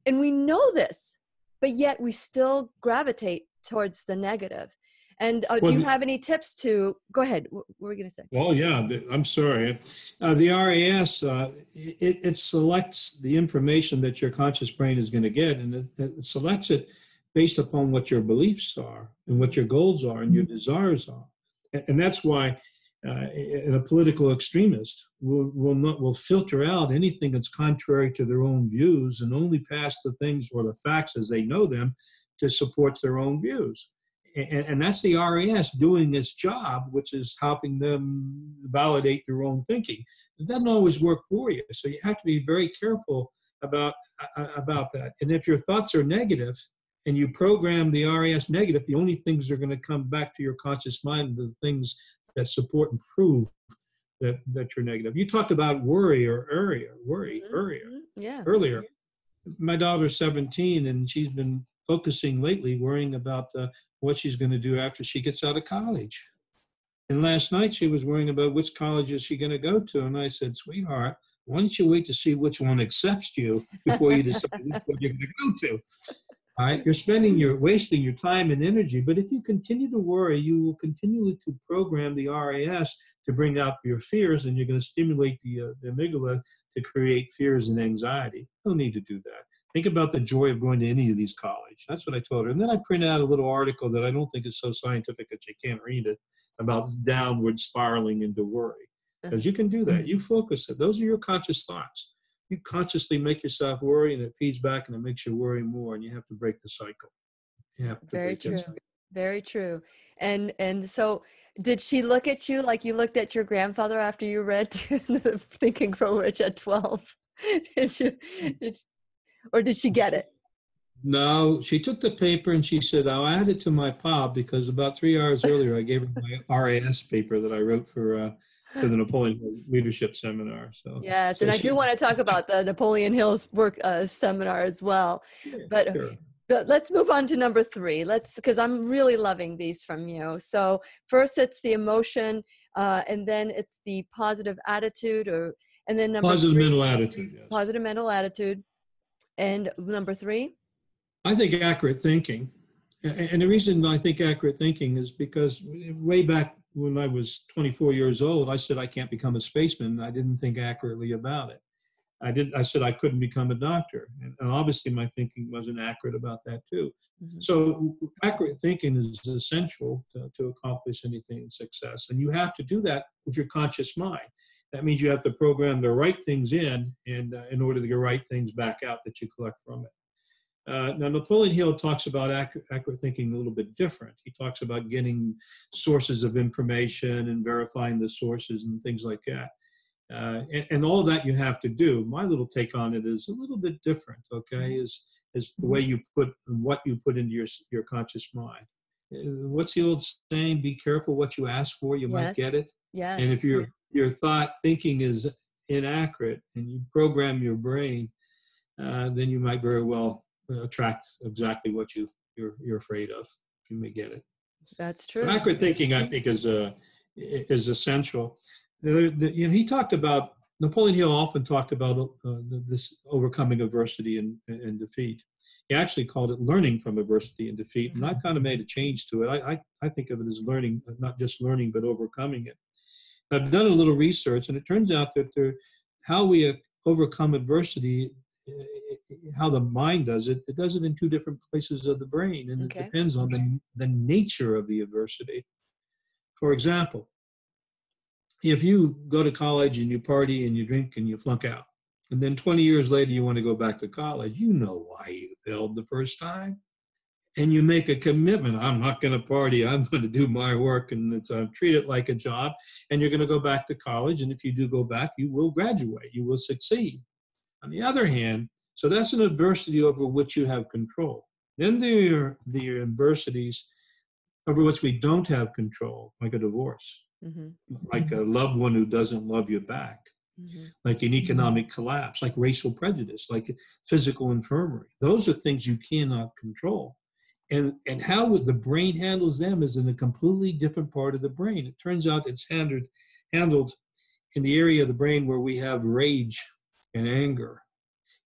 we know this, but yet we still gravitate towards the negative. And do you have any tips to, go ahead, what were we going to say? Well, yeah, I'm sorry. The RAS, it selects the information that your conscious brain is going to get, and it selects it based upon what your beliefs are and what your goals are and your desires are. And that's why a political extremist will filter out anything that's contrary to their own views and only pass the things or the facts as they know them to support their own views. And that's the RAS doing its job, which is helping them validate their own thinking. It doesn't always work for you, so you have to be very careful about that. And if your thoughts are negative and you program the RAS negative, the only things that are going to come back to your conscious mind are the things that support and prove that you're negative. You talked about worry earlier. Yeah. Earlier. My daughter's 17, and she's been focusing lately, worrying about what she's going to do after she gets out of college. And last night she was worrying about which college is she going to go to. And I said, sweetheart, why don't you wait to see which one accepts you before you decide which one you're going to go to? All right, you're wasting your time and energy. But if you continue to worry, you will continue to program the RAS to bring out your fears, and you're going to stimulate the amygdala to create fears and anxiety. No need to do that. Think about the joy of going to any of these colleges. That's what I told her. And then I printed out a little article that I don't think is so scientific that you can't read it, about downward spiraling into worry. Because you can do that. You focus it. Those are your conscious thoughts. You consciously make yourself worry, and it feeds back, and it makes you worry more, and you have to break the cycle. Very true. Very true. And so did she look at you like you looked at your grandfather after you read Think and Grow Rich at 12? Or did she get it? No, she took the paper and she said, I'll add it to my pile, because about 3 hours earlier I gave her my RAS paper that I wrote for the Napoleon Hill leadership seminar. So yes, and I do want to talk about the Napoleon Hill's work seminar as well. Sure, but sure. Let's move on to number 3. Because I'm really loving these from you. So first it's the emotion, and then it's the positive attitude, And then number Positive 3, mental attitude, yes. positive mental attitude. And number 3? I think accurate thinking. And the reason I think accurate thinking is because way back when I was 24 years old, I said I can't become a spaceman. I didn't think accurately about it. I said I couldn't become a doctor. And obviously my thinking wasn't accurate about that too. Mm-hmm. So accurate thinking is essential to accomplish anything in success. And you have to do that with your conscious mind. That means you have to program the right things in order to get right things back out that you collect from it. Now, Napoleon Hill talks about accurate thinking a little bit different. He talks about getting sources of information and verifying the sources and things like that. And all that you have to do. My little take on it is a little bit different, okay, is the way you put what you put into your conscious mind. What's the old saying? Be careful what you ask for, you might get it. Yes. And if your thought thinking is inaccurate and you program your brain, then you might very well attract exactly what you're afraid of. You may get it. That's true. So accurate thinking, I think, is essential. He talked about, Napoleon Hill often talked about this overcoming adversity and defeat. He actually called it learning from adversity and defeat, and I kind of made a change to it. I think of it as learning, not just learning, but overcoming it. I've done a little research, and it turns out that how we overcome adversity, how the mind does it, it does it in 2 different places of the brain, and it depends on the nature of the adversity. For example, if you go to college and you party and you drink and you flunk out, and then 20 years later you want to go back to college, you know why you failed the first time. And you make a commitment, I'm not going to party, I'm going to do my work, and treat it like a job, and you're going to go back to college, and if you do go back, you will graduate, you will succeed. On the other hand, so that's an adversity over which you have control. Then there are the adversities over which we don't have control, like a divorce, like a loved one who doesn't love you back, like an economic collapse, like racial prejudice, like physical infirmity. Those are things you cannot control. And how the brain handles them is in a completely different part of the brain. It turns out it's handled in the area of the brain where we have rage and anger.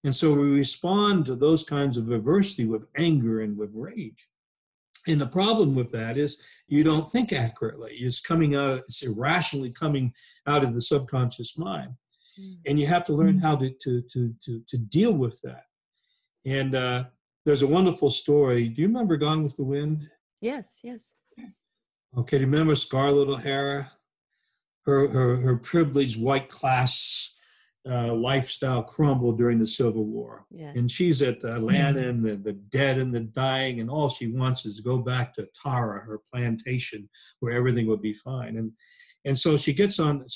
And so we respond to those kinds of adversity with anger and with rage. And the problem with that is you don't think accurately. It's irrationally coming out of the subconscious mind. And you have to learn how to deal with that. And there's a wonderful story. Do you remember Gone with the Wind? Yes. Okay, do you remember Scarlett O'Hara? Her privileged white class lifestyle crumbled during the Civil War. Yes. And she's at Atlanta, and the dead and the dying, and all she wants is to go back to Tara, her plantation, where everything would be fine. And so she gets on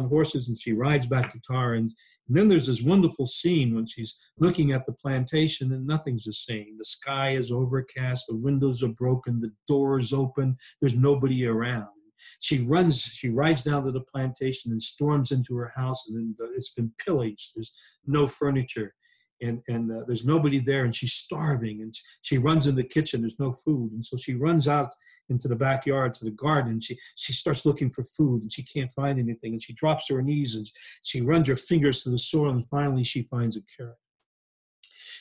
horses and she rides back to Tara. And then there's this wonderful scene when she's looking at the plantation and nothing's the same. The sky is overcast, the windows are broken, the doors open, there's nobody around. She rides down to the plantation and storms into her house, and it's been pillaged. There's no furniture, and there's nobody there, and she's starving. And she runs in the kitchen. There's no food, and so she runs out into the backyard to the garden. And she starts looking for food, and she can't find anything. And she drops to her knees, and she runs her fingers to the soil, and finally she finds a carrot.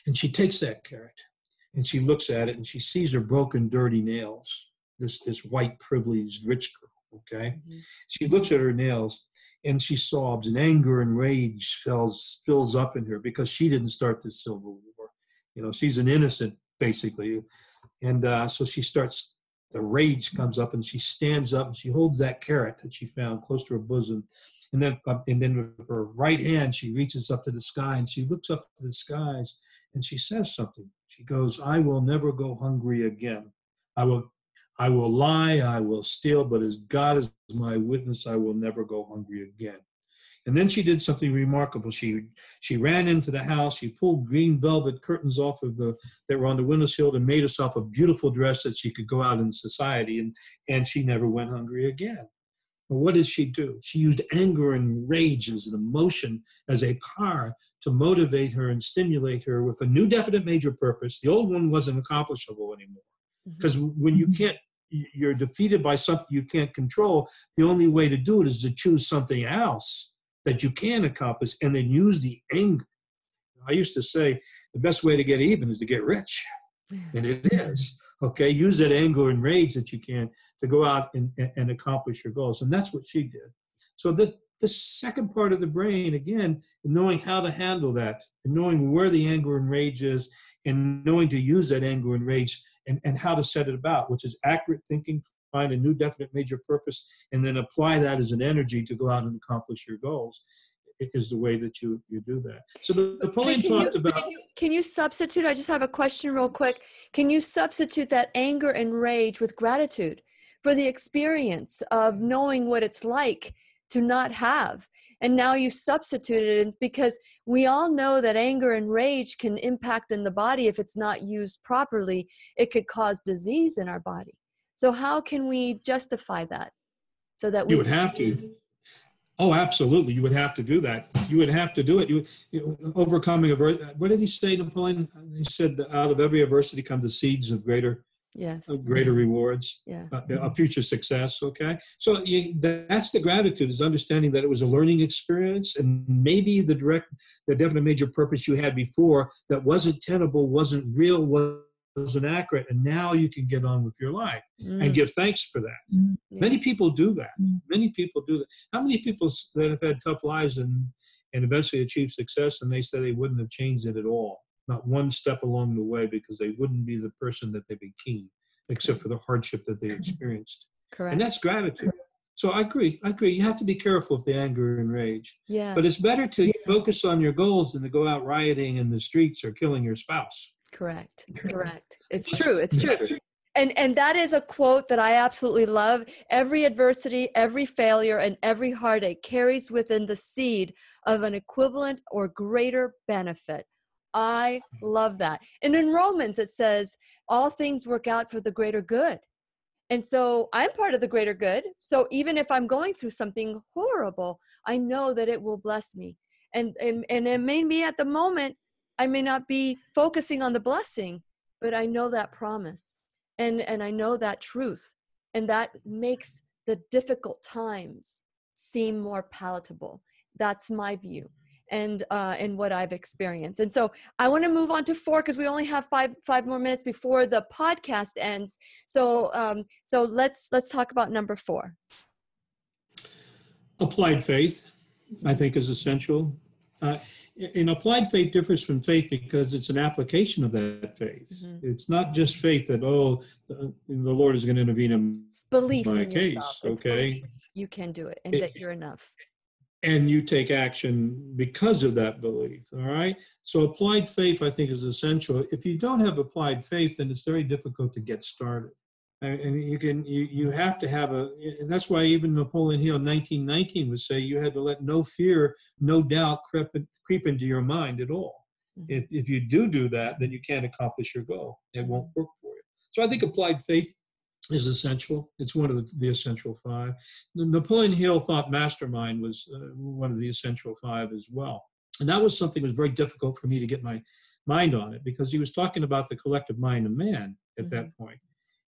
And she takes that carrot, and she looks at it, and she sees her broken, dirty nails. This white, privileged, rich girl. Okay, she looks at her nails and she sobs, and anger and rage spills up in her because she didn't start the Civil War. She's an innocent, basically. And so the rage comes up, and she stands up and she holds that carrot that she found close to her bosom. And then with her right hand, she reaches up to the sky, and she looks up to the skies, and she says something. She goes, I will never go hungry again. I will lie, I will steal, but as God is my witness, I will never go hungry again. And then she did something remarkable. She ran into the house, she pulled green velvet curtains off that were on the windowsill, and made herself a beautiful dress that she could go out in society, and she never went hungry again. But what did she do? She used anger and rage as an emotion, as a power to motivate her and stimulate her with a new definite major purpose. The old one wasn't accomplishable anymore. Because when you're defeated by something you can't control, the only way to do it is to choose something else that you can accomplish, and then use the anger. I used to say the best way to get even is to get rich. And it is. Okay, use that anger and rage that you can to go out and accomplish your goals. And that's what she did. So the second part of the brain, again, knowing how to handle that, and knowing where the anger and rage is, and knowing to use that anger and rage and how to set it about, which is accurate thinking, find a new definite major purpose, and then apply that as an energy to go out and accomplish your goals, is the way that you do that. So Napoleon talked about... Can you substitute, I just have a question real quick. Can you substitute that anger and rage with gratitude for the experience of knowing what it's like to not have? And now you substituted it, because we all know that anger and rage can impact in the body. If it's not used properly, it could cause disease in our body. So how can we justify that? So that we... You would have to. Oh, absolutely. You would have to do that. You would have to do it. Overcoming adversity. What did he say, Napoleon? He said that out of every adversity come the seeds of greater rewards, of future success. Okay. So that's the gratitude, is understanding that it was a learning experience, and maybe the definite major purpose you had before that wasn't tenable, wasn't real, wasn't accurate, and now you can get on with your life and give thanks for that. Many people do that. Many people do that. How many people that have had tough lives and eventually achieved success, and they say they wouldn't have changed it at all, not one step along the way, because they wouldn't be the person that they became, except for the hardship that they experienced. Correct. And that's gratitude. So I agree. You have to be careful of the anger and rage. Yeah. But it's better to focus on your goals than to go out rioting in the streets or killing your spouse. Correct. It's true. It's true. And that is a quote that I absolutely love. Every adversity, every failure, and every heartache carries within the seed of an equivalent or greater benefit. I love that. And in Romans, it says, all things work out for the greater good. And so I'm part of the greater good. So even if I'm going through something horrible, I know that it will bless me. And it may be at the moment, I may not be focusing on the blessing, but I know that promise, and I know that truth, and that makes the difficult times seem more palatable. That's my view, and what I've experienced. And so I want to move on to 4, because we only have five more minutes before the podcast ends. So let's talk about number 4. Applied faith, I think, is essential. And applied faith differs from faith because it's an application of that faith. It's not just faith that, the Lord is going to intervene in belief my in case. yourself. Okay, you can do it, and that you're enough. And you take action because of that belief. All right. So applied faith, I think, is essential. If you don't have applied faith, then it's very difficult to get started. And you have to have and that's why even Napoleon Hill in 1919 would say you had to let no fear, no doubt creep into your mind at all. If you do that, then you can't accomplish your goal. It won't work for you. So I think applied faith is essential. It's one of the essential 5. Napoleon Hill thought mastermind was one of the essential 5 as well. And that was something that was very difficult for me to get my mind on it, because he was talking about the collective mind of man at that point.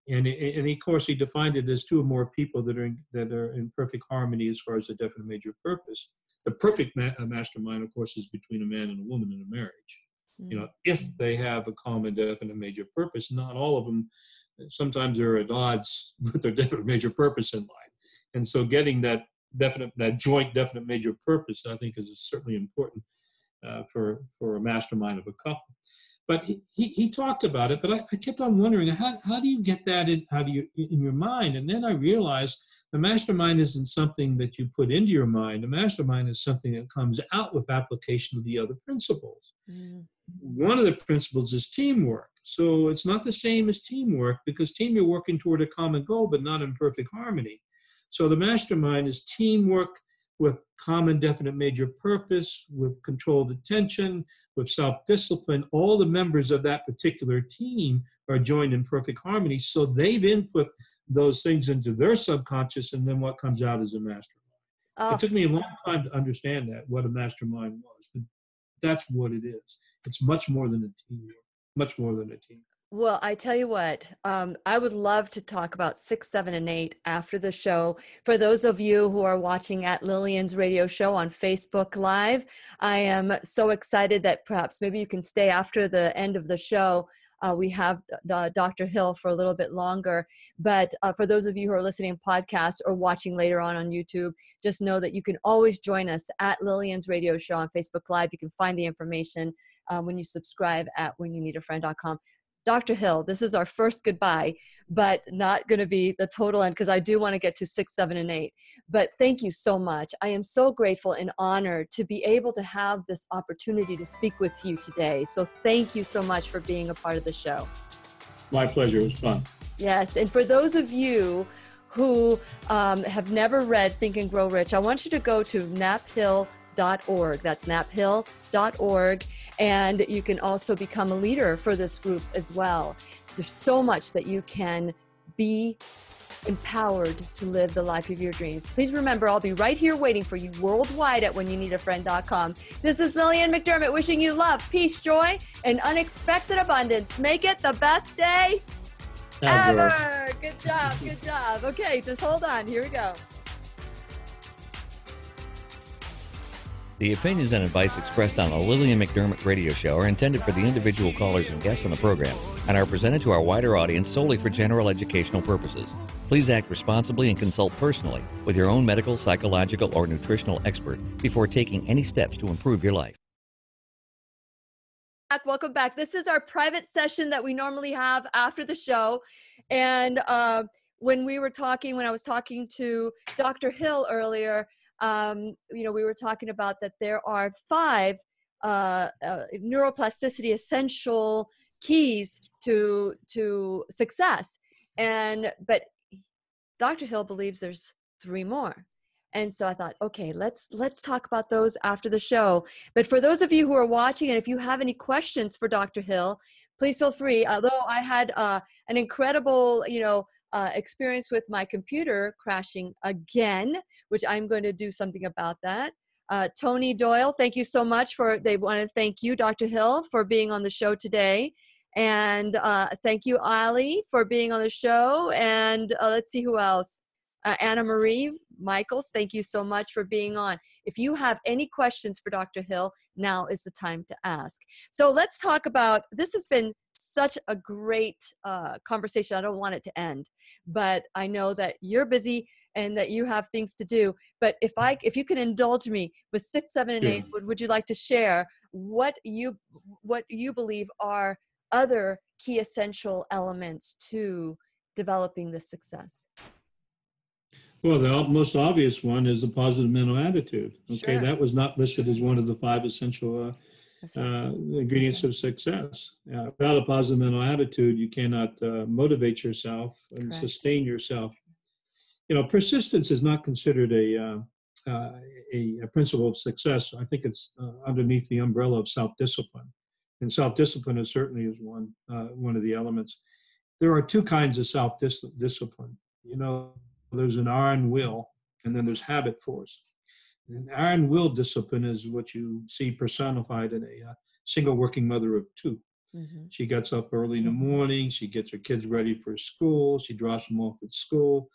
And of course, he defined it as 2 or more people that are in perfect harmony as far as the definite major purpose. The perfect mastermind, of course, is between a man and a woman in a marriage. If they have a common definite major purpose. Not all of them. Sometimes they're at odds with their definite major purpose in life. And so getting that joint definite major purpose, I think, is certainly important for a mastermind of a couple. But he talked about it, but I kept on wondering, how do you get that in your mind? And then I realized the mastermind isn't something that you put into your mind. The mastermind is something that comes out with application of the other principles. One of the principles is teamwork. So it's not the same as teamwork, because you're working toward a common goal, but not in perfect harmony. So the mastermind is teamwork with common definite major purpose, with controlled attention, with self-discipline. All the members of that particular team are joined in perfect harmony. So they've input those things into their subconscious, and then what comes out is a mastermind. It took me a long time to understand what a mastermind was, but that's what it is. It's much more than a team. Much more than a team. Well, I tell you what, I would love to talk about 6, 7, and 8 after the show. For those of you who are watching at Lillian's radio show on Facebook Live, I am so excited that perhaps maybe you can stay after the end of the show. We have Dr. Hill for a little bit longer. But for those of you who are listening podcast or watching later on YouTube, just know that you can always join us at Lillian's radio show on Facebook Live. You can find the information when you subscribe at whenyouneedafriend.com. Dr. Hill, this is our first goodbye, but not going to be the total end because I do want to get to 6, 7, and 8. But thank you so much. I am so grateful and honored to be able to have this opportunity to speak with you today. So thank you so much for being a part of the show. My pleasure. It was fun. Yes. And for those of you who have never read Think and Grow Rich, I want you to go to naphill.org. That's naphill.org. And you can also become a leader for this group as well. There's so much that you can be empowered to live the life of your dreams. Please remember, I'll be right here waiting for you worldwide at whenyouneedafriend.com. This is Lillian McDermott wishing you love, peace, joy, and unexpected abundance. Make it the best day ever. Good job. Good job. Okay, just hold on. Here we go. The opinions and advice expressed on the Lillian McDermott radio show are intended for the individual callers and guests on the program and are presented to our wider audience solely for general educational purposes. Please act responsibly and consult personally with your own medical, psychological, or nutritional expert before taking any steps to improve your life. Welcome back. This is our private session that we normally have after the show. And when I was talking to Dr. Hill earlier, we were talking about that there are 5 neuroplasticity essential keys to success. But Dr. Hill believes there's 3 more. And so I thought, okay, let's talk about those after the show. But for those of you who are watching, and if you have any questions for Dr. Hill, please feel free. Although I had an incredible, experience with my computer crashing again, which I'm going to do something about that. Tony Doyle, thank you so much they want to thank you, Dr. Hill, for being on the show today. And thank you, Ali, for being on the show. And let's see who else. Anna Marie Michaels, thank you so much for being on. If you have any questions for Dr. Hill, now is the time to ask. So let's talk about, this has been such a great conversation. I don't want it to end, but I know that you're busy and that you have things to do. But if you can indulge me with 6, 7, and 8, would you like to share what you believe are other key essential elements to developing this success? Well, the most obvious one is a positive mental attitude. Okay, Sure. That was not listed as one of the 5 essential ingredients of success. Without a positive mental attitude, you cannot motivate yourself and Correct. sustain yourself. Persistence is not considered a principle of success. I think it's underneath the umbrella of self-discipline, and self-discipline certainly is one of the elements. There are 2 kinds of self-discipline. There's an iron will, and then there's habit force. And iron will discipline is what you see personified in a single working mother of 2. Mm-hmm. She gets up early in the morning. She gets her kids ready for school. She drops them off at school.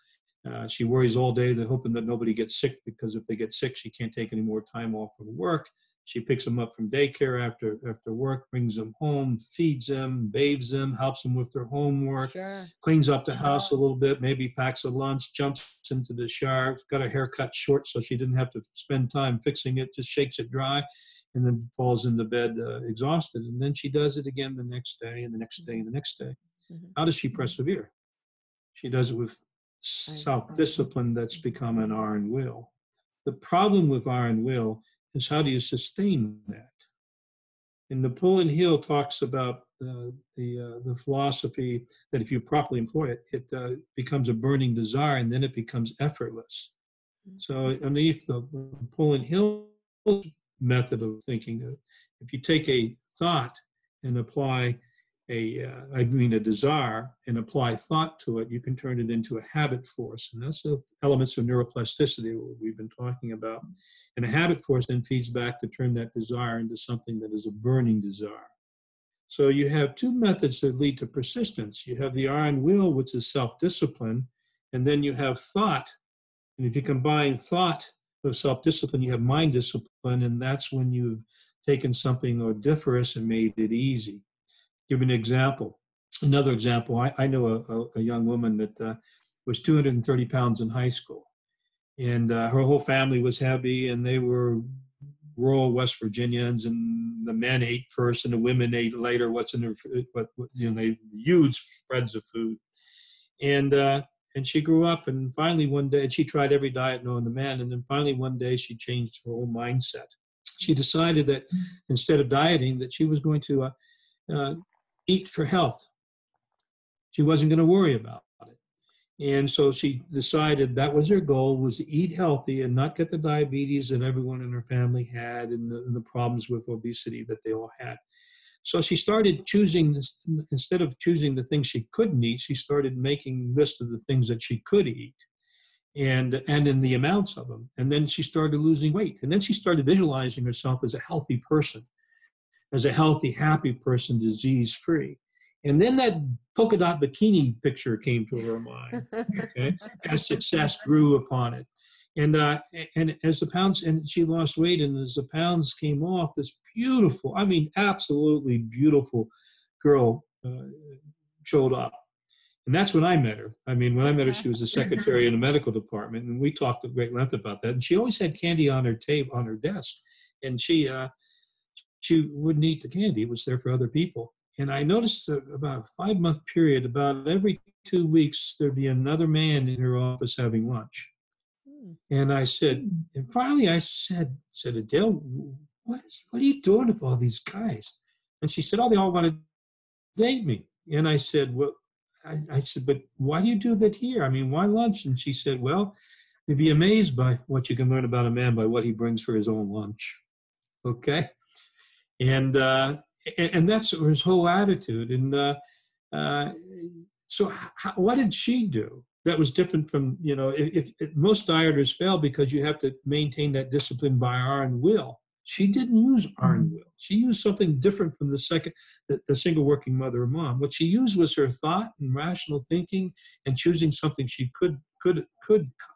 She worries all day, hoping that nobody gets sick, because if they get sick, she can't take any more time off from work. She picks them up from daycare after work, brings them home, feeds them, bathes them, helps them with their homework, Sure. Cleans up the house a little bit, maybe packs a lunch, jumps into the shower, got her hair cut short so she didn't have to spend time fixing it, just shakes it dry, and then falls into bed exhausted. And then she does it again the next day and the next day and the next day. Mm-hmm. How does she persevere? She does it with self-discipline that's become an iron will. The problem with iron will is, how do you sustain that? And Napoleon Hill talks about the philosophy that if you properly employ it, it becomes a burning desire, and then it becomes effortless. So underneath the Napoleon Hill method of thinking, if you take a thought and apply a desire and apply thought to it, you can turn it into a habit force. And that's the elements of neuroplasticity we've been talking about. And a habit force then feeds back to turn that desire into something that is a burning desire. So you have two methods that lead to persistence. You have the iron will, which is self-discipline, and then you have thought. And if you combine thought with self-discipline, you have mind discipline, and that's when you've taken something odoriferous and made it easy. Give an example. Another example, I know a young woman that was 230 pounds in high school, and her whole family was heavy, and they were rural West Virginians, and the men ate first and the women ate later. What's in their, they huge spreads of food, and she grew up, and finally one day, and she tried every diet known to man, and then finally one day she changed her whole mindset. She decided that instead of dieting, that she was going to eat for health. She wasn't going to worry about it. And so she decided that was her goal, was to eat healthy and not get the diabetes that everyone in her family had, and the problems with obesity that they all had. So she started choosing, instead of choosing the things she couldn't eat, she started making a list of the things that she could eat and in the amounts of them. And then she started losing weight. And then she started visualizing herself as a healthy person, as a healthy, happy person, disease-free. And then that polka dot bikini picture came to her mind, okay, as success grew upon it. And as the pounds, and she lost weight, and as the pounds came off, this beautiful, I mean, absolutely beautiful girl showed up. And that's when I met her. I mean, when I met her, she was a secretary in the medical department, and we talked at great length about that. And she always had candy on her table, on her desk, and she wouldn't eat the candy. It was there for other people. And I noticed that about a 5-month period, about every 2 weeks, there'd be another man in her office having lunch. And I said, and finally I said, Adele, what are you doing with all these guys? And she said, oh, they all want to date me. And I said, well, I said, but why do you do that here? I mean, why lunch? And she said, well, you'd be amazed by what you can learn about a man by what he brings for his own lunch. Okay? And that's his whole attitude. And so what did she do that was different from, if most dieters fail because you have to maintain that discipline by iron will. She didn't use iron will. She used something different from the single working mother or mom. What she used was her thought and rational thinking and choosing something she could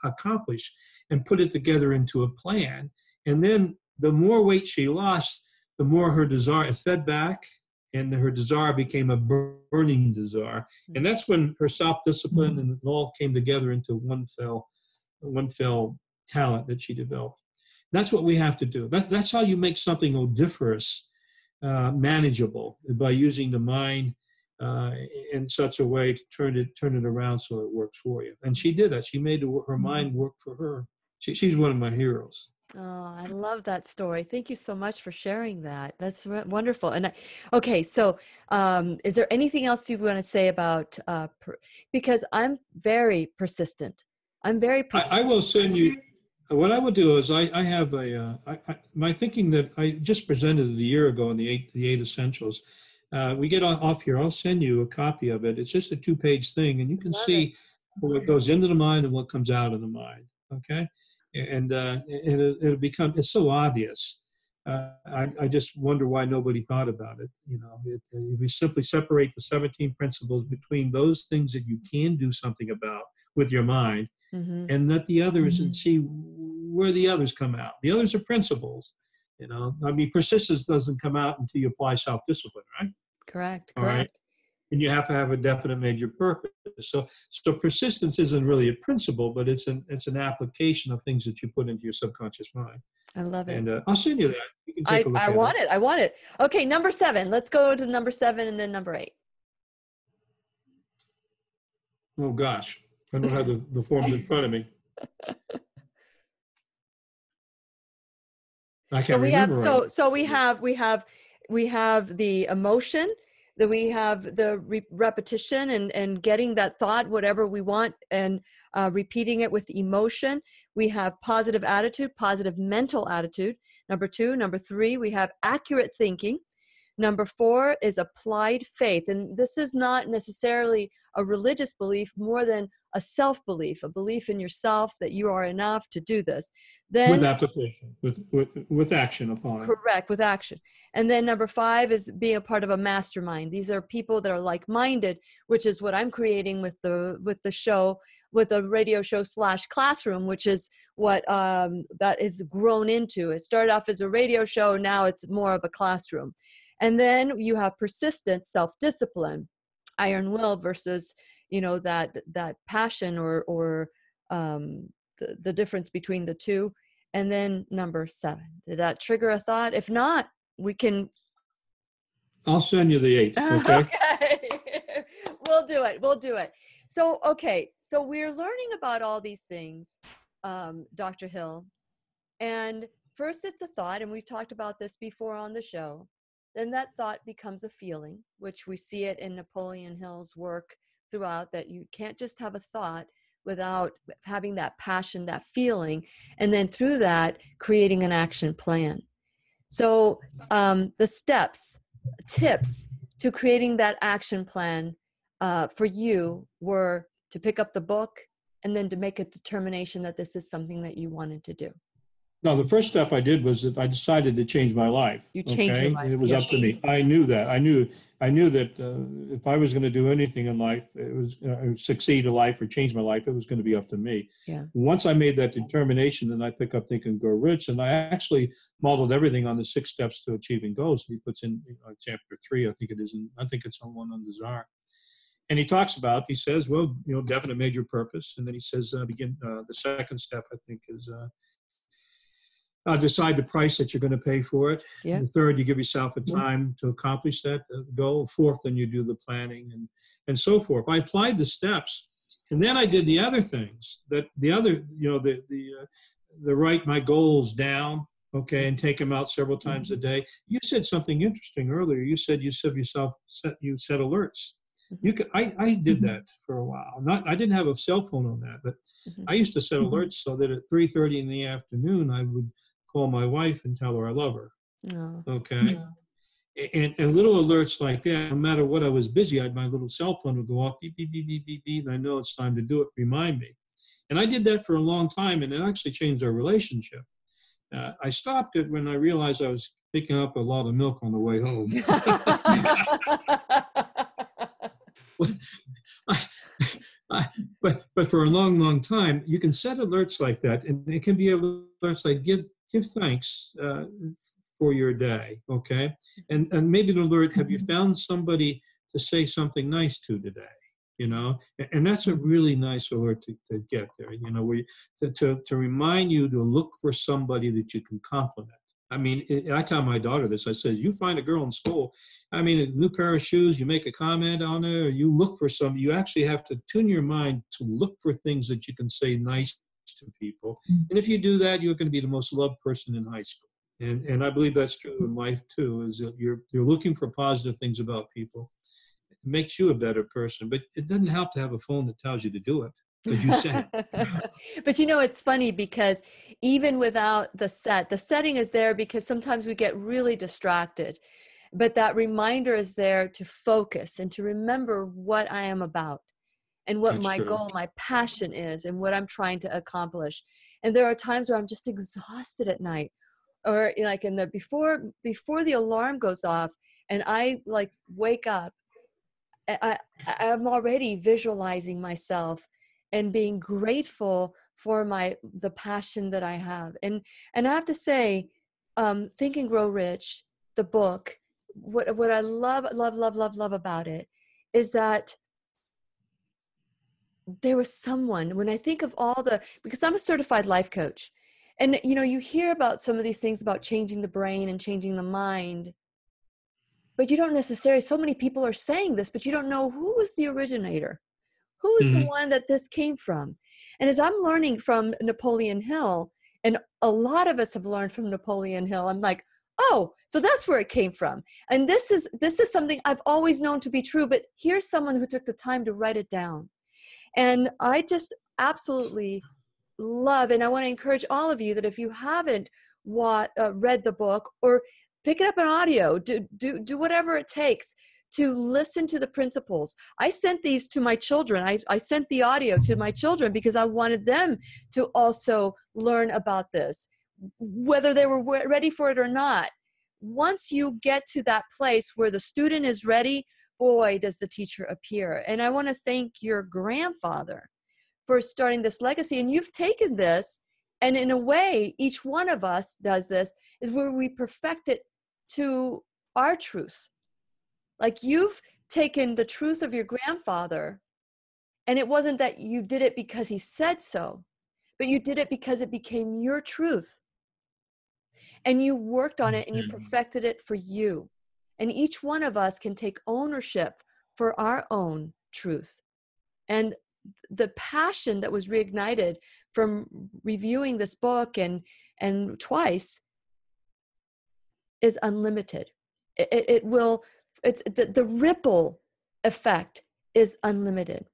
accomplish and put it together into a plan. And then the more weight she lost, the more her desire fed back, and her desire became a burning desire. And that's when her self-discipline and it all came together into one fell talent that she developed. That's what we have to do. That's how you make something odoriferous manageable, by using the mind in such a way to turn it around so it works for you. And she did that. She made her mind work for her. She's one of my heroes. Oh, I love that story. Thank you so much for sharing that. That's wonderful. And okay, so is there anything else you want to say about, because I'm very persistent. I will send you, what I would do is I have my thinking that I just presented a year ago in the eight essentials. We get off here, I'll send you a copy of it. It's just a 2-page thing, and you can see what goes into the mind and what comes out of the mind. Okay. And it'll become, it's so obvious. I just wonder why nobody thought about it. We simply separate the 17 principles between those things that you can do something about with your mind, and let the others and see where the others come out. The others are principles. I mean, persistence doesn't come out until you apply self-discipline, right? Correct. All right. And you have to have a definite major purpose. So persistence isn't really a principle, but it's an application of things that you put into your subconscious mind. I love it. And I'll send you that. You can take a look I want it. Okay, number 7. Let's go to number 7 and then number 8. Oh gosh, I don't have the forms in front of me. I can't remember. So we have the emotion. That we have the repetition and getting that thought, whatever we want, and repeating it with emotion. We have positive attitude, positive mental attitude. Number 2. Number 3, we have accurate thinking. Number 4 is applied faith. And this is not necessarily a religious belief, more than a self-belief, a belief in yourself that you are enough to do this. Then, with application, with action upon it. correct, with action. And then number 5 is being a part of a mastermind. These are people that are like-minded, which is what I'm creating with the show, with a radio show / classroom, which is what that is grown into. It started off as a radio show. Now it's more of a classroom. And then you have persistent self-discipline, iron will versus, that passion or the difference between the two. And then number 7, did that trigger a thought? If not, we can. I'll send you the 8. Okay. Okay. We'll do it. So, okay. So we're learning about all these things, Dr. Hill. And first it's a thought, and we've talked about this before on the show. Then that thought becomes a feeling, which we see it in Napoleon Hill's work throughout, that you can't just have a thought without having that passion, that feeling, and then through that, creating an action plan. So the tips to creating that action plan for you were to pick up the book and then to make a determination that this is something that you wanted to do. No, the first step I did was that I decided to change my life. You changed your life. It was up to me. I knew that. I knew that if I was going to do anything in life, it was succeed in life or change my life, it was going to be up to me. Yeah. Once I made that determination, then I pick up Think and Grow Rich, and I actually modeled everything on the 6 steps to achieving goals. He puts in chapter 3, I think it is. I think it's on one on desire. And he says, well, definite major purpose. And then he says, the second step, I think, is decide the price that you're going to pay for it. Yeah. The third, you give yourself a time to accomplish that goal. Fourth, then you do the planning and so forth. I applied the steps, and then I did the other things. That the other, the write my goals down, okay, and take them out several times a day. You said something interesting earlier. You said you set alerts. I did that for a while. I didn't have a cell phone on that, but I used to set alerts so that at 3:30 in the afternoon I would call my wife and tell her I love her. No. Okay. No. And little alerts like that, no matter what I was busy, my little cell phone would go off, beep, beep, beep, beep, beep, beep, and I know it's time to do it, remind me. And I did that for a long time, and it actually changed our relationship. I stopped it when I realized I was picking up a lot of milk on the way home. But for a long, long time, you can set alerts like that, and it can be alerts like give thanks for your day, okay? And maybe an alert, have you found somebody to say something nice to today? And that's a really nice alert to get there, where to remind you to look for somebody that you can compliment. I mean, I tell my daughter this. I said, you find a girl in school, a new pair of shoes, you make a comment on it, or you look for some, you actually have to tune your mind to look for things that you can say nice to people. And if you do that, you're going to be the most loved person in high school. And I believe that's true in life too, is that you're looking for positive things about people. It makes you a better person, but it doesn't help to have a phone that tells you to do it. Because you said it. But it's funny because even without the setting is there because sometimes we get really distracted. But that reminder is there to focus and to remember what I am about and what my goal, my passion is and what I'm trying to accomplish. And there are times where I'm just exhausted at night or like before the alarm goes off and I wake up, I'm already visualizing myself and being grateful for the passion that I have. And I have to say, Think and Grow Rich, the book, what I love about it is that there was someone, when I think of because I'm a certified life coach, and you hear about some of these things about changing the brain and changing the mind, but you don't necessarily, so many people are saying this, but you don't know who was the originator. Who is the one that this came from? And as I'm learning from Napoleon Hill, and a lot of us have learned from Napoleon Hill, I'm like, oh, so that's where it came from. And this is something I've always known to be true, but here's someone who took the time to write it down. And I just absolutely love, and I want to encourage all of you that if you haven't read the book or pick it up in audio, do whatever it takes to listen to the principles. I sent these to my children. I sent the audio to my children because I wanted them to also learn about this, whether they were ready for it or not. Once you get to that place where the student is ready, boy, does the teacher appear. And I want to thank your grandfather for starting this legacy. And you've taken this, and in a way, each one of us does this, is where we perfect it to our truth. Like, you've taken the truth of your grandfather, and it wasn't that you did it because he said so, but you did it because it became your truth. And you worked on it and you perfected it for you. And each one of us can take ownership for our own truth. And the passion that was reignited from reviewing this book and twice is unlimited. It will, it's the ripple effect is unlimited.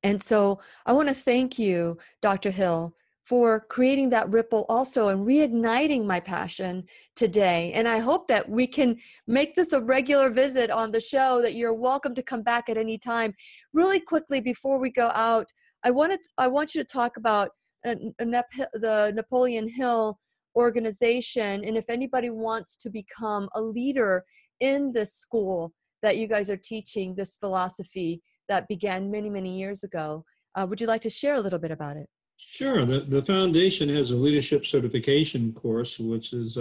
And so I want to thank you, Dr. Hill, for creating that ripple also and reigniting my passion today. And I hope that we can make this a regular visit on the show, that you're welcome to come back at any time. Really quickly, before we go out, I want you to talk about the Napoleon Hill organization, and if anybody wants to become a leader in this school that you guys are teaching, this philosophy that began many, many years ago. Would you like to share a little bit about it? Sure. The foundation has a leadership certification course, which is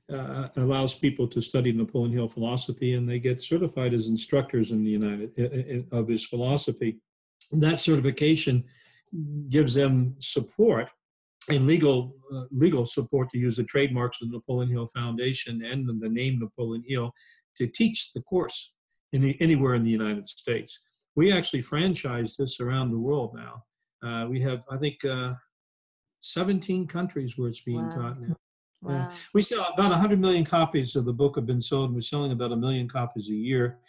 allows people to study Napoleon Hill philosophy, and they get certified as instructors in the of his philosophy. That certification gives them support and legal support to use the trademarks of the Napoleon Hill Foundation and the name Napoleon Hill to teach the course anywhere in the United States. We actually franchise this around the world now. We have, I think, 17 countries where it's being taught now. Wow. We sell about 100 million copies of the book have been sold, and we're selling about 1 million copies a year.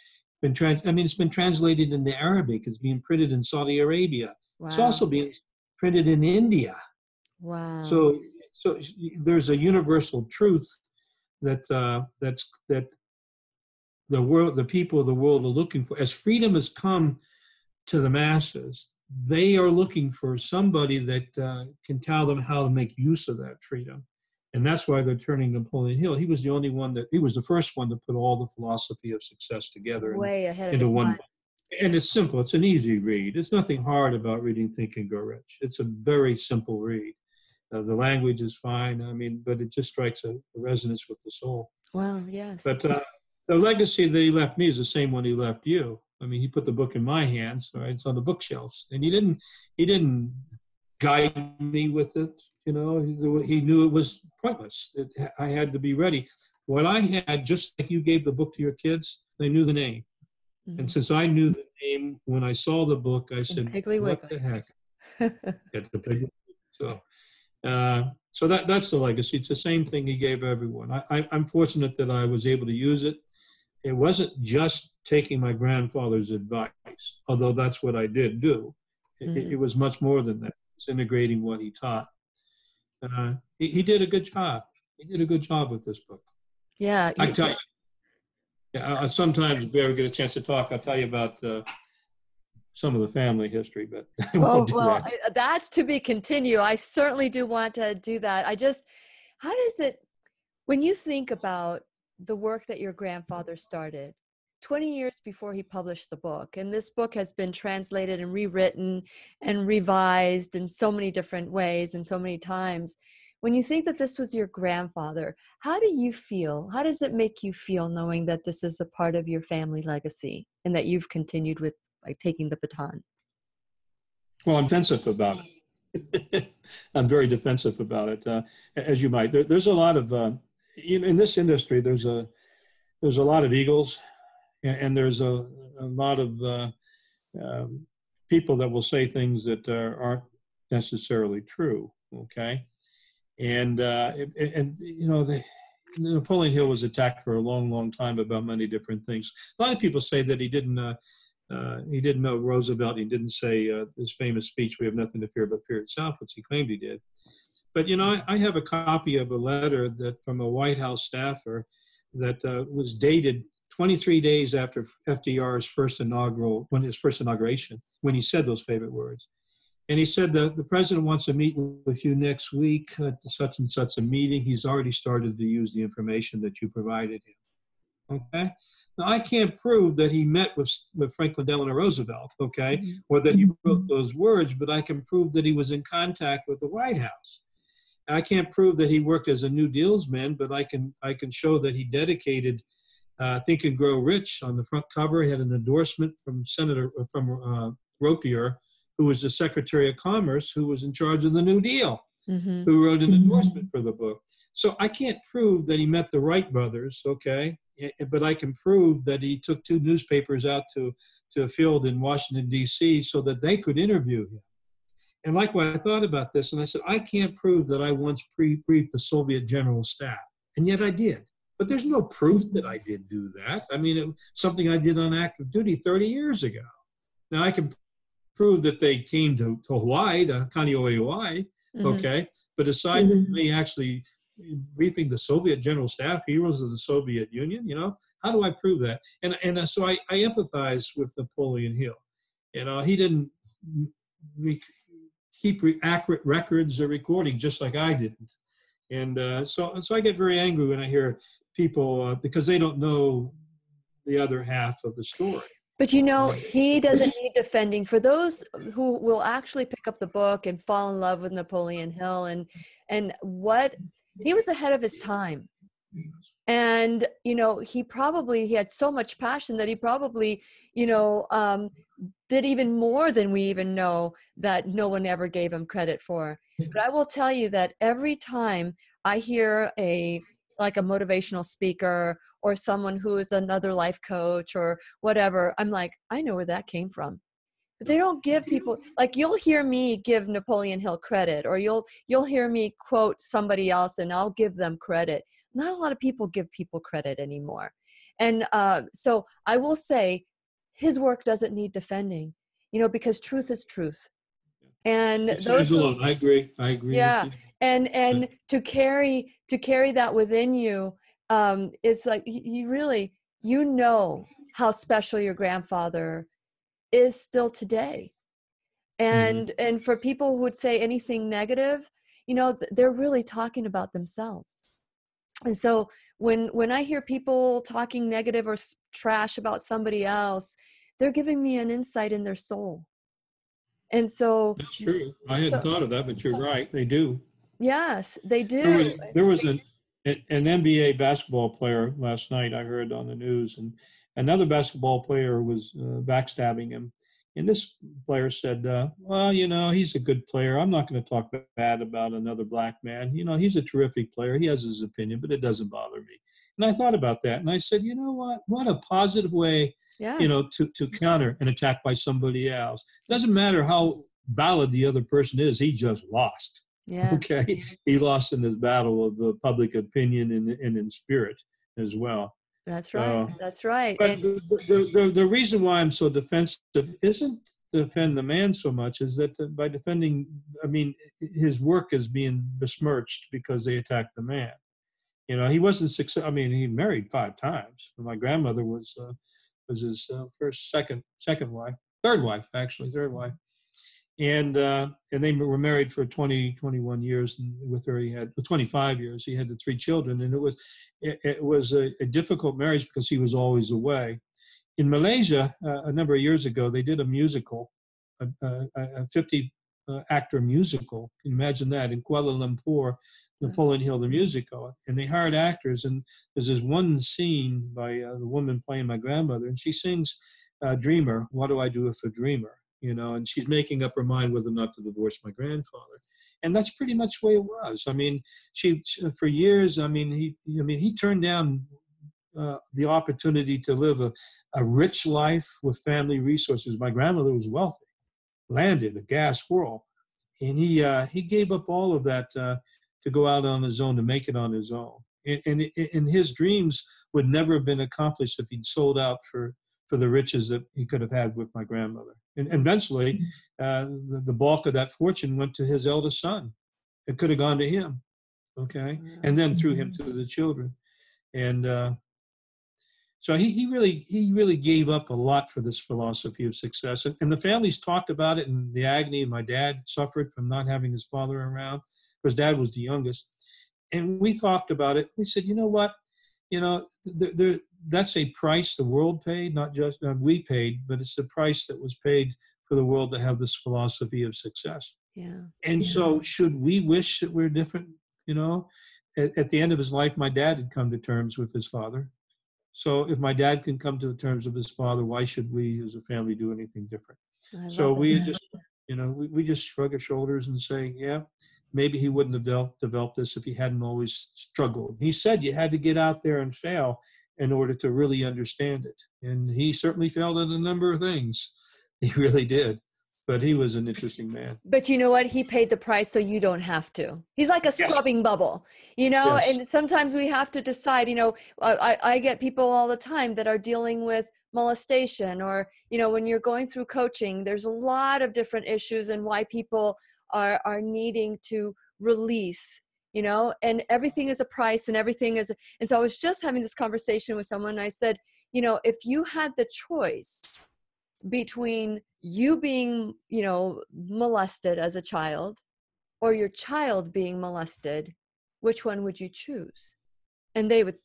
It's been translated into Arabic. It's being printed in Saudi Arabia. Wow. It's also being printed in India. Wow. So there's a universal truth that the world, the people of the world are looking for. As freedom has come to the masses, they are looking for somebody that can tell them how to make use of that freedom. And that's why they're turning to Napoleon Hill. He was the first one to put all the philosophy of success together way ahead into of his one time. book. And it's simple. It's an easy read. It's nothing hard about reading Think and Grow Rich. It's a very simple read. The language is fine. But it just strikes a resonance with the soul. Wow, yes. But the legacy that he left me is the same one he left you. He put the book in my hands, right? It's on the bookshelves, and he didn't guide me with it. He knew it was pointless. I had to be ready. What I had, just like you gave the book to your kids, they knew the name. Mm-hmm. And since I knew the name, when I saw the book, I said, what the heck? Get the Piggly Wiggly. So that's the legacy. It's the same thing he gave everyone. I'm fortunate that I was able to use it. It wasn't just taking my grandfather's advice, although that's what I did do. It was much more than that. It's integrating what he taught. He did a good job. He did a good job with this book. Yeah. I tell you. Yeah, sometimes if we ever get a chance to talk, I'll tell you about some of the family history, but I won't do that. That's to be continued. I certainly do want to do that. How does it, when you think about the work that your grandfather started 20 years before he published the book, and this book has been translated and rewritten and revised in so many different ways and so many times. When you think that this was your grandfather, how do you feel? How does it make you feel knowing that this is a part of your family legacy and that you've continued with taking the baton? Well, I'm defensive about it. I'm very defensive about it, as you might. There's a lot of, in this industry, there's a lot of egos, and there's a lot of people that will say things that aren't necessarily true, okay? And Napoleon Hill was attacked for a long, long time about many different things. A lot of people say that he didn't know Roosevelt. He didn't say his famous speech, "We have nothing to fear but fear itself," which he claimed he did. But, I have a copy of a letter that from a White House staffer that was dated 23 days after FDR's first inauguration, when he said those favorite words. And he said that the president wants to meet with you next week at such and such a meeting. He's already started to use the information that you provided him. Okay? Now, I can't prove that he met with Franklin Delano Roosevelt, okay, or that he wrote those words, but I can prove that he was in contact with the White House. I can't prove that he worked as a New Dealsman, but I can show that he dedicated Think and Grow Rich on the front cover. He had an endorsement from Ropier, who was the Secretary of Commerce, who was in charge of the New Deal, who wrote an endorsement for the book. So I can't prove that he met the Wright brothers, okay, but I can prove that he took 2 newspapers out to a field in Washington, D.C. so that they could interview him. And likewise, I thought about this, and I said, I can't prove that I once briefed the Soviet General Staff, and yet I did. But there's no proof that I did do that. I mean, it was something I did on active duty 30 years ago. Now, I can prove that they came to Hawaii, to Kaneohe, Hawaii, okay? But aside from me actually briefing the Soviet General Staff, heroes of the Soviet Union, how do I prove that? And so I empathize with Napoleon Hill. He didn't keep accurate records or recording, just like I didn't. And so I get very angry when I hear people, because they don't know the other half of the story. But he doesn't need defending. For those who will actually pick up the book and fall in love with Napoleon Hill and what he was ahead of his time. And, he had so much passion that he probably, did even more than we even know that no one ever gave him credit for. But I will tell you that every time I hear a motivational speaker or someone who is another life coach or whatever, I'm like, I know where that came from. But they don't give people, like, you'll hear me give Napoleon Hill credit, or you'll hear me quote somebody else and I'll give them credit. Not a lot of people give people credit anymore. And so I will say his work doesn't need defending, because truth is truth. And those alone. I agree. Yeah. With you. And to carry that within you, it's like you really, how special your grandfather is still today. And for people who would say anything negative, they're really talking about themselves. And so when I hear people talking negative or trash about somebody else, they're giving me an insight in their soul. And so that's true. I hadn't thought of that, but you're right. They do. Yes, they do. There was an NBA basketball player last night, I heard on the news, and another basketball player was backstabbing him. And this player said, well, he's a good player. I'm not going to talk bad about another black man. He's a terrific player. He has his opinion, but it doesn't bother me. And I thought about that. And I said, you know what? What a positive way, to counter an attack by somebody else. It doesn't matter how valid the other person is. He just lost. Yeah. Okay. He lost in this battle of public opinion and in spirit as well. That's right. That's right. But the reason why I'm so defensive isn't to defend the man so much, is that by defending, his work is being besmirched because they attacked the man. He wasn't successful. He married 5 times. My grandmother was his third wife. And they were married for 21 years, and with her he had 25 years. He had the 3 children, and it was a difficult marriage because he was always away. In Malaysia, a number of years ago, they did a musical, a 50-actor musical. Can you imagine that, in Kuala Lumpur, Napoleon Hill, the musical. And they hired actors, and there's this one scene by the woman playing my grandmother, and she sings Dreamer, What Do I Do If a Dreamer? And she's making up her mind whether or not to divorce my grandfather. And that's pretty much the way it was. She for years, he turned down the opportunity to live a rich life with family resources. My grandmother was wealthy, landed, a gas squirrel. And he gave up all of that to go out on his own, to make it on his own. And his dreams would never have been accomplished if he'd sold out for the riches that he could have had with my grandmother. And eventually, the bulk of that fortune went to his eldest son. it could have gone to him. Okay. And then through him to the children. And so he really gave up a lot for this philosophy of success. And the families talked about it and the agony. My dad suffered from not having his father around because dad was the youngest. And we talked about it. We said, you know what? That's a price the world paid, not just we paid, but it's the price that was paid for the world to have this philosophy of success. Yeah. And so should we wish that we're different? At the end of his life, my dad had come to terms with his father. So if my dad can come to terms with his father, why should we as a family do anything different? So we just, we just shrug our shoulders and say, yeah, maybe he wouldn't have developed this if he hadn't always struggled. He said you had to get out there and fail in order to really understand it. And he certainly failed at a number of things. He really did. But he was an interesting man. But you know what? He paid the price so you don't have to. He's like a scrubbing bubble, Yes. And sometimes we have to decide, I get people all the time that are dealing with molestation or, when you're going through coaching, there's a lot of different issues and why people are needing to release, and everything is a price and everything is. And so I was just having this conversation with someone and I said, if you had the choice between you being, molested as a child or your child being molested, which one would you choose? And they would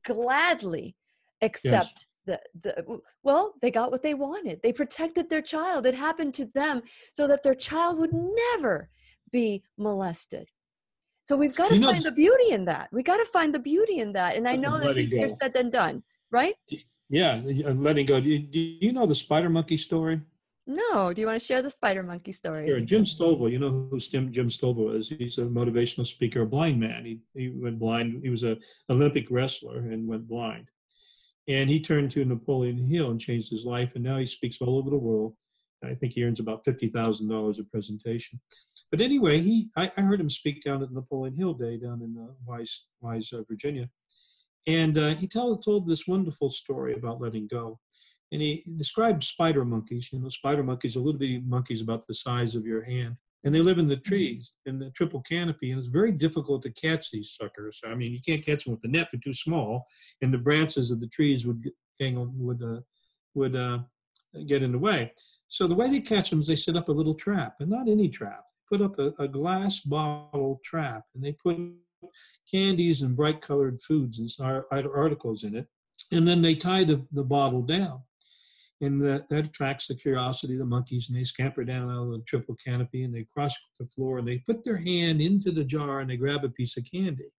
gladly accept they got what they wanted. They protected their child. It happened to them so that their child would never be molested. So we've got to find the beauty in that. We got to find the beauty in that. And I know that's easier said than done, right? Yeah, letting go. Do you know the spider monkey story? No. Do you want to share the spider monkey story? Sure. Jim Stovall, you know who Jim Stovall is? He's a motivational speaker, a blind man. He went blind. He was an Olympic wrestler and went blind. And he turned to Napoleon Hill and changed his life. And now he speaks all over the world. I think he earns about $50,000 a presentation. But anyway, I heard him speak down at Napoleon Hill Day down in Wise, Virginia. And he told this wonderful story about letting go. And he described spider monkeys. Spider monkeys are little bitty monkeys about the size of your hand. And they live in the trees, in the triple canopy. And it's very difficult to catch these suckers. I mean, you can't catch them with the net. They're too small. And the branches of the trees would get in the way. So the way they catch them is they set up a little trap. And not any trap. They put up a glass bottle trap. And they put candies and bright colored foods and articles in it. And then they tie the bottle down. And that attracts the curiosity of the monkeys. And they scamper down out of the triple canopy and they cross the floor and they put their hand into the jar and they grab a piece of candy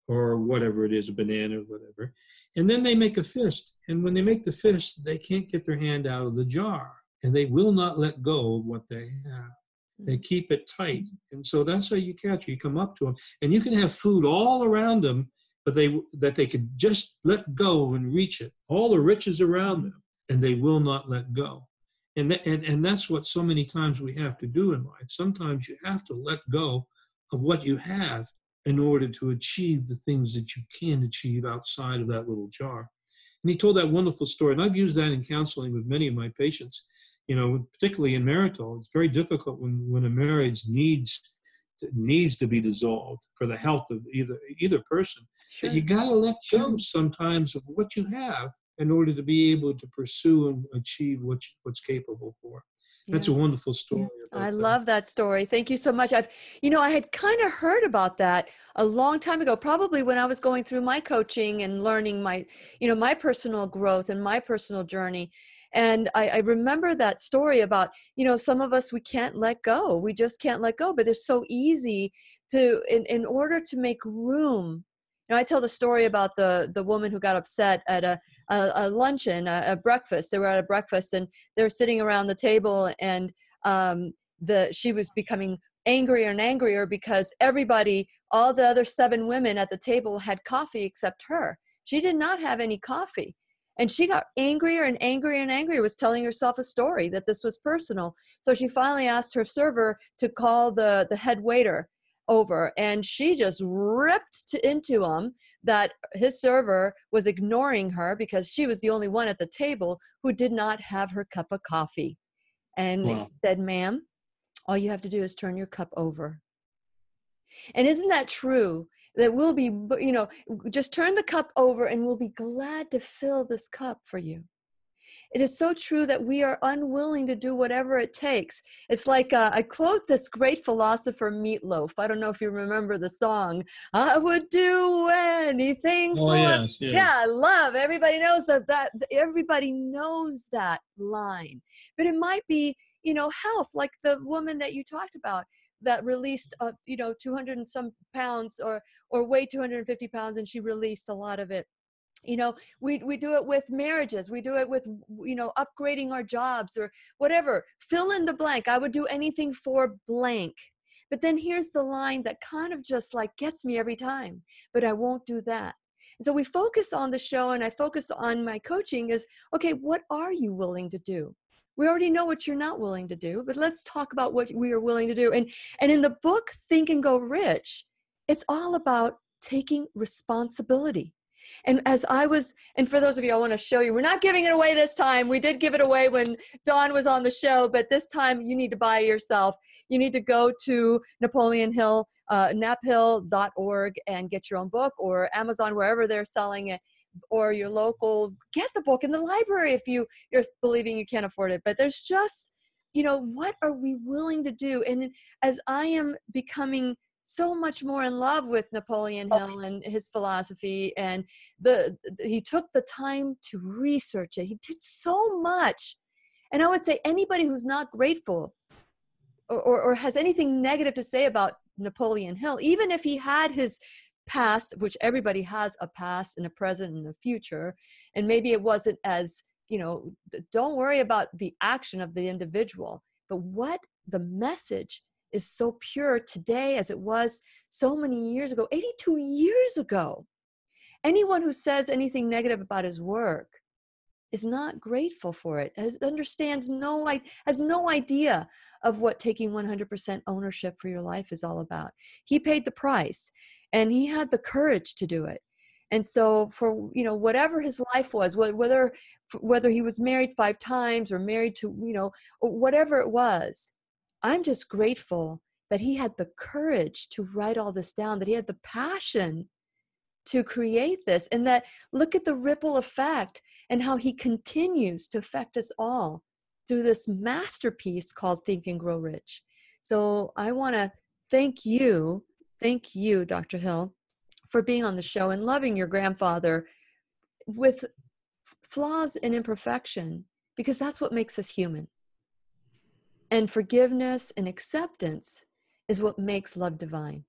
or whatever it is, a banana or whatever. And then they make a fist. And when they make the fist, they can't get their hand out of the jar. And they will not let go of what they have. They keep it tight. And so that's how you catch them. You come up to them. And you can have food all around them, but that they could just let go and reach it. All the riches around them, and they will not let go. And that's what so many times we have to do in life. Sometimes you have to let go of what you have in order to achieve the things that you can achieve outside of that little jar. And he told that wonderful story. And I've used that in counseling with many of my patients. Particularly in marital, it's very difficult when a marriage needs to be dissolved for the health of either person. Sure. But you got to let go sometimes of what you have in order to be able to pursue and achieve what's capable for. Yeah. That's a wonderful story. I love that story. Thank you so much. I had kind of heard about that a long time ago, probably when I was going through my coaching and learning my personal growth and my personal journey. And I remember that story about, some of us, we can't let go. We just can't let go, but it's so easy to, in order to make room. I tell the story about the woman who got upset at a luncheon, a breakfast. They were at a breakfast and they were sitting around the table and she was becoming angrier and angrier because all the other 7 women at the table had coffee except her. She did not have any coffee. And she got angrier and angrier and angrier, was telling herself a story that this was personal. So she finally asked her server to call the head waiter over. And she just ripped into him that his server was ignoring her because she was the only one at the table who did not have her cup of coffee. And said, ma'am, all you have to do is turn your cup over. And isn't that true? That we'll be, just turn the cup over and we'll be glad to fill this cup for you. It is so true that we are unwilling to do whatever it takes. It's like, I quote this great philosopher, Meatloaf. I don't know if you remember the song, I would do anything Oh, for. yes, yes. Yeah, love. Everybody knows that everybody knows that line. But it might be, health, like the woman that you talked about that released, 200 and some pounds or weighed 250 pounds, and she released a lot of it. We do it with marriages. We do it with, upgrading our jobs or whatever. Fill in the blank. I would do anything for blank. But then here's the line that kind of just like gets me every time, but I won't do that. And so we focus on the show, and I focus on my coaching is, okay, what are you willing to do? We already know what you're not willing to do, but let's talk about what we are willing to do. And in the book, Think and Go Rich, it's all about taking responsibility. And and for those of you, I want to show you, we're not giving it away this time. We did give it away when Dawn was on the show, but this time you need to buy it yourself. You need to go to Napoleon Hill, naphill.org and get your own book, or Amazon, wherever they're selling it, or your local, get the book in the library if you're believing you can't afford it. But there's just, what are we willing to do? And as I am becoming so much more in love with Napoleon Hill and his philosophy, and he took the time to research it. He did so much. And I would say anybody who's not grateful or has anything negative to say about Napoleon Hill, even if he had his past, which everybody has a past and a present and a future, and maybe it wasn't as, don't worry about the action of the individual, but what the message is so pure today as it was so many years ago, 82 years ago. Anyone who says anything negative about his work is not grateful for it, has no idea of what taking 100% ownership for your life is all about. He paid the price, and he had the courage to do it. And so for, whatever his life was, whether he was married 5 times or married to, whatever it was, I'm just grateful that he had the courage to write all this down, that he had the passion to create this, and that look at the ripple effect and how he continues to affect us all through this masterpiece called Think and Grow Rich. So I want to thank you, Dr. Hill, for being on the show and loving your grandfather with flaws and imperfection, because that's what makes us human. And forgiveness and acceptance is what makes love divine.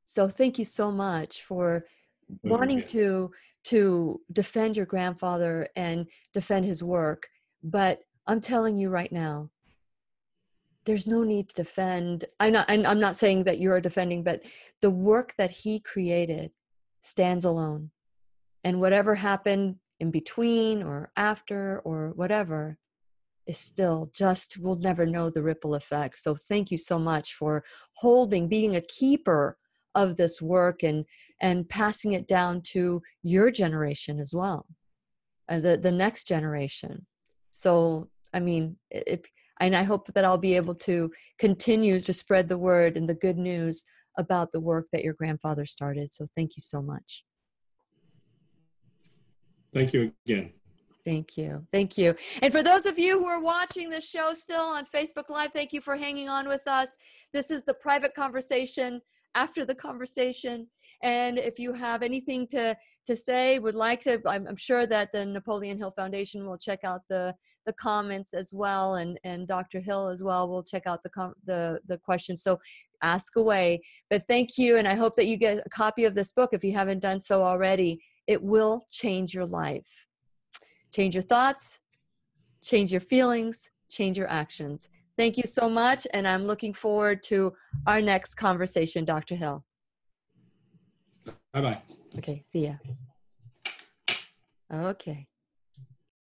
So thank you so much for wanting to defend your grandfather and defend his work. But I'm telling you right now, there's no need to defend. I'm not saying that you're defending, but the work that he created stands alone. And whatever happened in between or after or whatever is still just, we'll never know the ripple effect. So thank you so much for being a keeper of this work and passing it down to your generation as well, the next generation. So, and I hope that I'll be able to continue to spread the word and the good news about the work that your grandfather started. So thank you so much. Thank you again. Thank you. Thank you. And for those of you who are watching this show still on Facebook Live, thank you for hanging on with us. This is the private conversation after the conversation. And if you have anything to say, would like to, I'm sure that the Napoleon Hill Foundation will check out the comments as well. And Dr. Hill as well will check out the questions. So ask away. But thank you. And I hope that you get a copy of this book if you haven't done so already. It will change your life. Change your thoughts, change your feelings, change your actions. Thank you so much. And I'm looking forward to our next conversation, Dr. Hill. Bye-bye. Okay, see ya. Okay.